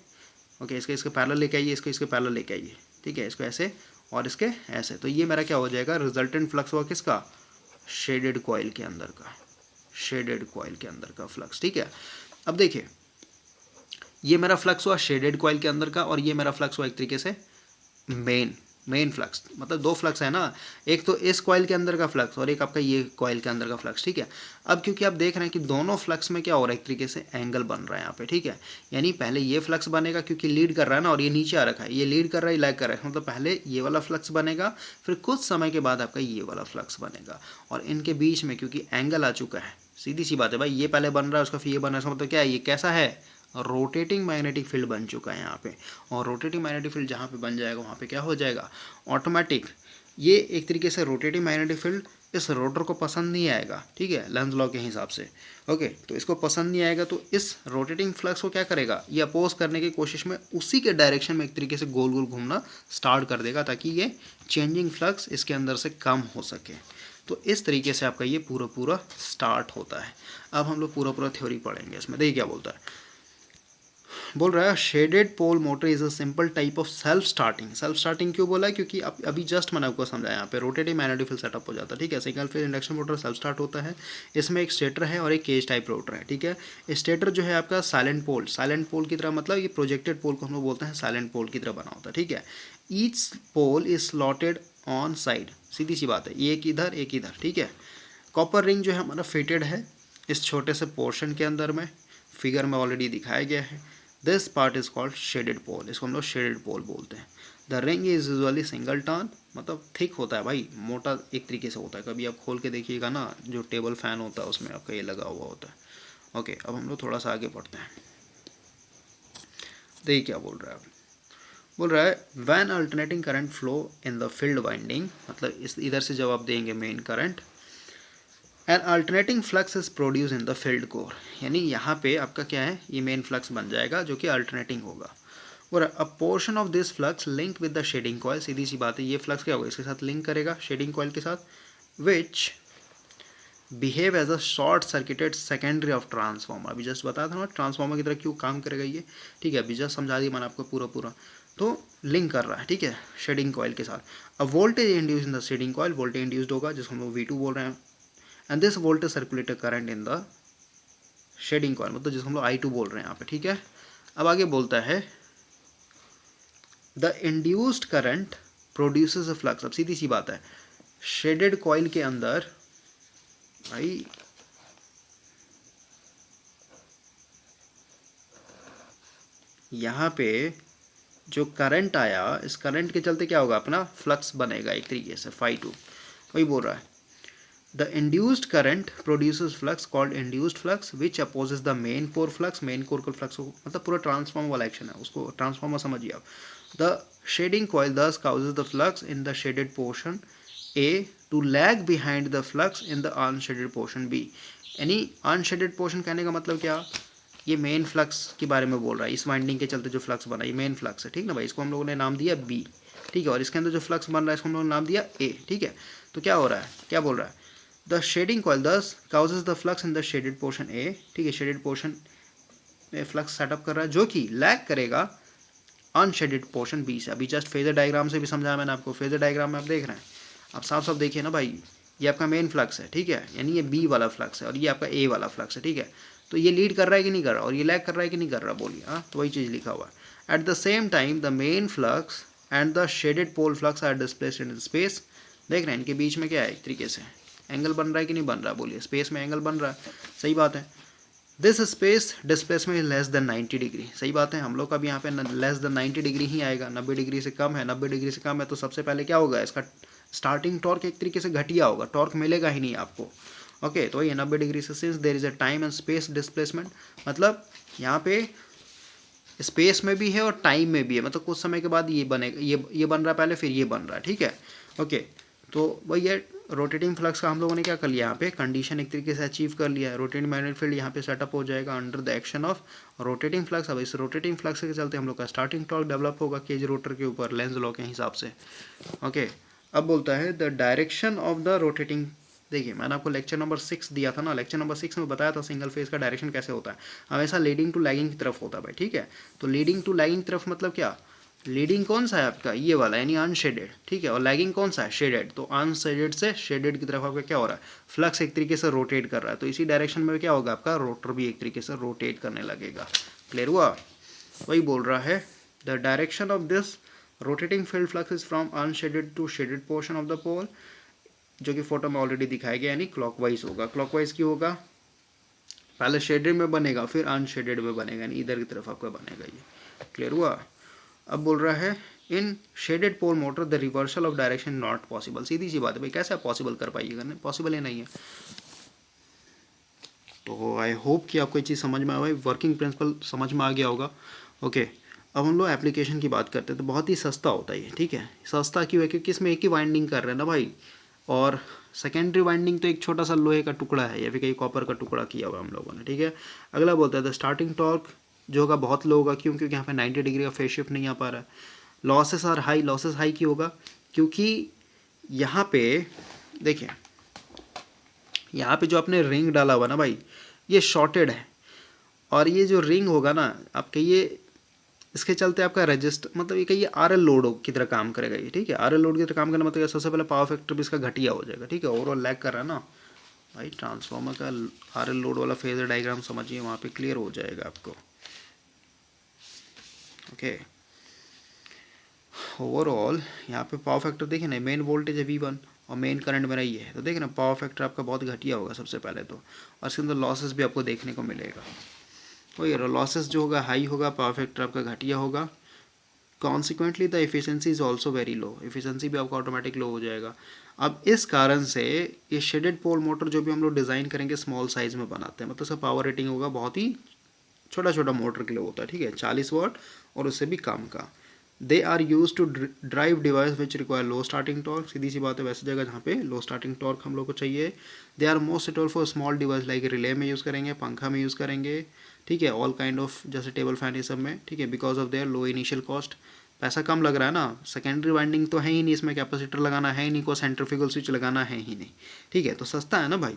ओके, इसके पैरेलल लेके आइए, इसको इसके पैरेलल लेके आइए, ठीक है, इसको ऐसे और इसके ऐसे, तो ये मेरा क्या हो जाएगा, रिजल्टेंट फ्लक्स हुआ किसका, शेडेड कॉइल के अंदर का, शेडेड कॉइल के अंदर का फ्लक्स, ठीक है। अब देखिए, ये मेरा फ्लक्स हुआ शेडेड कॉइल के अंदर का, और ये मेरा फ्लक्स हुआ एक तरीके से मेन फ्लक्स, मतलब दो फ्लक्स है ना, एक तो इस कॉइल के अंदर का फ्लक्स और एक आपका ये कॉइल के अंदर का फ्लक्स, ठीक है। अब क्योंकि आप देख रहे हैं कि दोनों फ्लक्स में क्या हो रहा है, एक तरीके से एंगल बन रहा है यहाँ पे, ठीक है। यानी पहले ये फ्लक्स बनेगा क्योंकि लीड कर रहा है ना, और ये नीचे आ रखा है, ये लीड कर रहा है, लैग कर रहा है, मतलब पहले ये वाला फ्लक्स बनेगा, फिर कुछ समय के बाद आपका ये वाला फ्लक्स बनेगा, और इनके बीच में क्योंकि एंगल आ चुका है, सीधी सी बात है भाई, ये पहले बन रहा है उसका फिर ये बन रहा है, मतलब क्या है, ये कैसा है, रोटेटिंग मैग्नेटिक फील्ड बन चुका है यहाँ पे। और रोटेटिंग मैग्नेटिक फील्ड जहाँ पे बन जाएगा वहाँ पे क्या हो जाएगा, ऑटोमेटिक ये एक तरीके से रोटेटिंग मैग्नेटिक फील्ड इस रोटर को पसंद नहीं आएगा, ठीक है, लेंज लॉ के हिसाब से। ओके, तो इसको पसंद नहीं आएगा, तो इस रोटेटिंग फ्लक्स को क्या करेगा, ये अपोज करने की कोशिश में उसी के डायरेक्शन में एक तरीके से गोल गोल घूमना स्टार्ट कर देगा, ताकि ये चेंजिंग फ्लक्स इसके अंदर से कम हो सके। तो इस तरीके से आपका ये पूरा स्टार्ट होता है। अब हम लोग पूरा थ्योरी पढ़ेंगे इसमें। देखिए क्या बोलता है, बोल रहा है shaded pole motor is a simple type of self starting. Self starting क्यों बोला है, क्योंकि अभी जस्ट मैंने आपको समझाया, यहाँ पे रोटेटिंग मैग्नेटिक फील्ड सेटअप हो जाता है, ठीक है। Single phase induction motor self start होता है, इसमें एक स्टेटर है और एक केज टाइप रोटर है, ठीक है। स्टेटर जो है आपका साइलेंट पोल की तरह, मतलब ये प्रोजेक्टेड पोल को हम लोग बोलते हैं साइलेंट पोल की तरह बना होता है, ठीक है। Each pole is slotted on side, सीधी सी बात है, एक इधर एक इधर, ठीक है। कॉपर रिंग जो है हमारा फिटेड है इस छोटे से पोर्शन के अंदर में, फिगर में ऑलरेडी दिखाया गया है। This part is called shaded pole, इसको हम लोग शेडेड पोल बोलते हैं। The ring is usually single turn, मतलब थिक होता है भाई, मोटा एक तरीके से होता है। कभी आप खोल के देखिएगा ना, जो टेबल फैन होता है उसमें आपका ये लगा हुआ होता है। ओके, अब हम लोग थोड़ा सा आगे बढ़ते हैं। देखिए क्या बोल रहा है, बोल रहा है when alternating current flow in the field winding, मतलब इस इधर से जब आप देंगे main current, an alternating flux is produce in the field core, यानी यहाँ पे आपका क्या है, ये मेन फ्लक्स बन जाएगा जो कि अल्टरनेटिंग होगा। और a portion of this flux link with the shading coil, सीधी सी बात है, ये फ्लक्स क्या होगा, इसके साथ लिंक करेगा शेडिंग कॉइल के साथ, which behave as a short circuited secondary of transformer. अभी जस्ट बताया था ना ट्रांसफॉर्मर की तरह क्यों काम करेगा ये, ठीक है, अभी जस्ट समझा दिया मैंने आपको पूरा। तो लिंक कर रहा है, ठीक है, शेडिंग कॉइल के साथ। अब voltage induce in the shading coil, voltage induced होगा जिसको हम लोग V2 बोल रहे हैं, and this voltage circulated current in the shading coil, मतलब जिसको हम लोग I2 बोल रहे हैं यहाँ पे, ठीक है। अब आगे बोलता है the induced current produces a flux. अब सीधी सी बात है, शेडेड कॉइल के अंदर भाई यहाँ पे जो करंट आया, इस करंट के चलते क्या होगा, अपना फ्लक्स बनेगा एक तरीके से φ2, वही बोल रहा है। The induced current produces flux called induced flux which opposes the main core flux। main core का flux मतलब पूरा ट्रांसफॉर्मर वाला एक्शन है, उसको ट्रांसफॉर्मर समझिए आप। The shading coil thus causes the flux in the shaded portion A to lag behind the flux in the unshaded portion B। यानी unshaded portion कहने का मतलब क्या, ये मेन फ्लक्स के बारे में बोल रहा है, इस वाइंडिंग के चलते जो फ्लक्स बना ये मेन फ्लक्स है, ठीक ना भाई, इसको हम लोगों ने नाम दिया B, ठीक है। और इसके अंदर जो फ्लक्स बन रहा है इसको हम लोगों ने नाम दिया A, ठीक है। तो क्या हो रहा है, क्या बोल रहा है, the shading coil thus causes the flux in the shaded portion a, ठीक है, शेडेड पोर्शन में फ्लक्स सेटअप कर रहा है जो कि लैग करेगा अनशेडेड पोर्शन बी से। अभी जस्ट फेजर डायग्राम से भी समझाया मैंने आपको, फेजर डायग्राम में आप देख रहे हैं, आप साफ साफ देखिए ना भाई, ये आपका मेन फ्लक्स है, ठीक है, यानी ये बी वाला फ्लक्स है और ये आपका ए वाला फ्लक्स है, ठीक है। तो ये लीड कर रहा है कि नहीं कर रहा, और ये लैग कर रहा है कि नहीं कर रहा, बोलिए। हाँ, तो वही चीज़ लिखा हुआ है। At the same time the main flux and the shaded pole flux are displaced in space. देख रहे हैं इनके बीच में क्या है, एक तरीके से एंगल बन रहा है कि नहीं बन रहा, बोलिए, स्पेस में एंगल बन रहा है, सही बात है। This space displacement is less than 90 degree. सही बात है, हम लोग का भी यहाँ पे लेस देन 90 डिग्री ही आएगा, 90 डिग्री से कम है, 90 डिग्री से कम है तो सबसे पहले क्या होगा, इसका स्टार्टिंग टॉर्क एक तरीके से घटिया होगा, टॉर्क मिलेगा ही नहीं आपको। ओके, तो ये 90 डिग्री से since there is a time and space displacement, मतलब यहाँ पे स्पेस में भी है और टाइम में भी है, मतलब कुछ समय के बाद ये बनेगा, ये बन रहा है पहले, फिर ये बन रहा है, ठीक है। ओके, तो वही है, रोटेटिंग फ्लक्स का हम लोगों ने क्या कर लिया, यहाँ पे कंडीशन एक तरीके से अचीव कर लिया है। रोटेटिंग मैग्नेटिक फील्ड यहाँ पे सेटअप हो जाएगा under the action of rotating flux. अब इस रोटेटिंग फ्लक्स के चलते हम लोग का स्टार्टिंग टॉर्क डेवलप होगा केज रोटर के ऊपर लेंज लॉ के हिसाब से। ओके, अब बोलता है the direction of the rotating. देखिए, मैंने आपको लेक्चर नंबर 6 दिया था ना, लेक्चर नंबर 6 में बताया था सिंगल फेज का डायरेक्शन कैसे होता है, हमेशा लीडिंग टू लैगिंग की तरफ होता है भाई, ठीक है। तो लीडिंग टू लैगिंग की तरफ मतलब क्या, लीडिंग कौन सा है आपका, ये वाला यानी अनशेडेड, ठीक है, और लैगिंग कौन सा है, शेडेड। तो अनशेडेड से शेडेड की तरफ आपका क्या हो रहा है, फ्लक्स एक तरीके से रोटेट कर रहा है, तो इसी डायरेक्शन में क्या होगा, आपका रोटर भी एक तरीके से रोटेट करने लगेगा। क्लियर हुआ, वही बोल रहा है the direction of this rotating field flux is from unshaded to shaded portion of the pole, जो कि फोटो में ऑलरेडी दिखाया गया, यानी क्लॉकवाइज होगा। क्लॉकवाइज क्यों होगा, पहले शेडेड में बनेगा फिर अनशेडेड में बनेगा, यानी इधर की तरफ आपका बनेगा ये। क्लियर हुआ, अब बोल रहा है in shaded pole motor the reversal of direction not possible. सीधी सी बात है भाई, कैसे आप पॉसिबल कर पाइएगा, पॉसिबल ही नहीं है। तो आई होप कि आपको ये चीज़ समझ में आ गई, वर्किंग प्रिंसिपल समझ में आ गया होगा। ओके, अब हम लोग एप्लीकेशन की बात करते हैं, तो बहुत ही सस्ता होता है ये, ठीक है। सस्ता क्यों है, क्योंकि इसमें एक ही वाइंडिंग कर रहे हैं ना भाई, और सेकेंडरी वाइंडिंग तो एक छोटा सा लोहे का टुकड़ा है या फिर कहीं कॉपर का टुकड़ा किया हुआ हम लोगों ने, ठीक है। अगला बोलता है द स्टार्टिंग टॉर्क जो होगा बहुत लो होगा, क्यों, क्योंकि यहाँ पे 90 डिग्री का फेज शिफ्ट नहीं आ पा रहा है। Losses are high, losses high क्यों होगा, क्योंकि यहाँ पे देखिए, यहाँ पे जो आपने रिंग डाला हुआ ना भाई, ये शॉर्टेड है, और ये जो रिंग होगा ना आपके, ये इसके चलते आपका रजिस्ट मतलब ये कहिए आर एल लोड की तरह काम करेगा ये, ठीक है। आर एल लोड की तरह काम करना मतलब सबसे पहले पावर फैक्टर भी इसका घटिया हो जाएगा, ठीक है। ओवरऑल लैग कर रहा है ना भाई, ट्रांसफार्मर का आर एल लोड वाला फेजर डायग्राम समझिए, वहाँ पे क्लियर हो जाएगा आपको। ओके, ओवरऑल यहाँ पे पावर फैक्टर देखिए ना, मेन वोल्टेज है V1 और मेन करंट मेरा ये है, तो देखिए ना पावर फैक्टर आपका बहुत घटिया होगा सबसे पहले तो, और इसके अंदर लॉसेस भी आपको देखने को मिलेगा। वही लॉसेस जो होगा हाई होगा, पावर फैक्टर आपका घटिया होगा, consequently the efficiency is also very low, efficiency भी आपका ऑटोमेटिक लो हो जाएगा। अब इस कारण से ये शेडेड पोल मोटर जो भी हम लोग डिज़ाइन करेंगे स्मॉल साइज़ में बनाते हैं, मतलब उसका पावर रेटिंग होगा बहुत ही छोटा छोटा मोटर के लिए होता है, ठीक है, 40 वाट और उससे भी कम का। They are used to drive device which require low starting torque, सीधी सी बात है, वैसी जगह जहाँ पे लो स्टार्टिंग टॉर्क हम लोग को चाहिए। They are most suitable for small device like relay में यूज़ करेंगे, पंखा में यूज़ करेंगे, ठीक है, ऑल काइंड ऑफ जैसे टेबल फैन ये सब में, ठीक है, because of their low initial cost. पैसा कम लग रहा है ना, सेकेंडरी वाइंडिंग तो है ही नहीं इसमें, कैपेसिटर लगाना है ही नहीं, को सेंट्रीफ्यूगल स्विच लगाना है ही नहीं, ठीक है, तो सस्ता है ना भाई।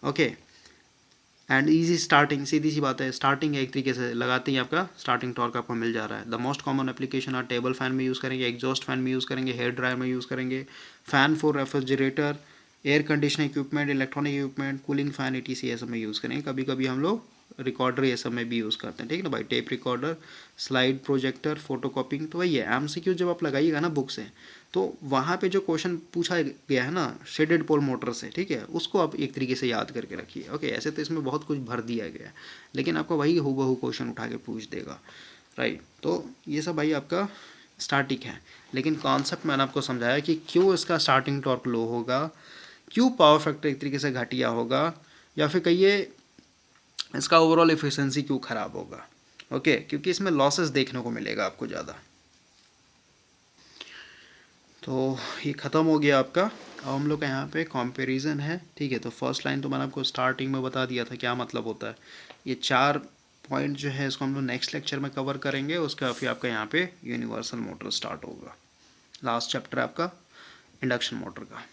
ओके, एंड ईजी स्टार्टिंग, सीधी सी बात है, स्टार्टिंग एक तरीके से लगाते ही आपका स्टार्टिंग टॉर्क आपको मिल जा रहा है। द मोस्ट कॉमन एप्लीकेशन आप टेबल फैन में यूज़ करेंगे, एग्जॉस्ट फैन में यूज़ करेंगे, हेयर ड्रायर में यूज़ करेंगे, fan for refrigerator, air conditioning equipment, electronic equipment, cooling fan ETC ये सब में यूज़ करेंगे। कभी कभी हम लोग रिकॉर्डर ये सब में भी यूज़ करते हैं, ठीक है ना भाई, tape recorder, slide projector, photo कॉपिंग। तो वही है, MCQ जब आप लगाइएगा ना बुक से, तो वहाँ पे जो क्वेश्चन पूछा गया है ना शेडेड पोल मोटर से, ठीक है, उसको आप एक तरीके से याद करके रखिए। ओके, ऐसे तो इसमें बहुत कुछ भर दिया गया है, लेकिन आपको वही हूबहू क्वेश्चन उठा के पूछ देगा, राइट। तो ये सब भाई आपका स्टार्टिंग है, लेकिन कॉन्सेप्ट मैंने आपको समझाया कि क्यों इसका स्टार्टिंग टॉर्क लो होगा, क्यों पावर फैक्टर एक तरीके से घटिया होगा, या फिर कहिए इसका ओवरऑल एफिशिएंसी क्यों ख़राब होगा। ओके, क्योंकि इसमें लॉसेस देखने को मिलेगा आपको ज़्यादा। तो ये ख़त्म हो गया आपका। अब हम लोग का यहाँ पे कंपैरिजन है, ठीक है। तो फर्स्ट लाइन तो मैंने आपको स्टार्टिंग में बता दिया था क्या मतलब होता है। ये 4 पॉइंट जो है इसको हम लोग नेक्स्ट लेक्चर में कवर करेंगे, उसके बाद फिर आपका यहाँ पे यूनिवर्सल मोटर स्टार्ट होगा। लास्ट चैप्टर आपका इंडक्शन मोटर का।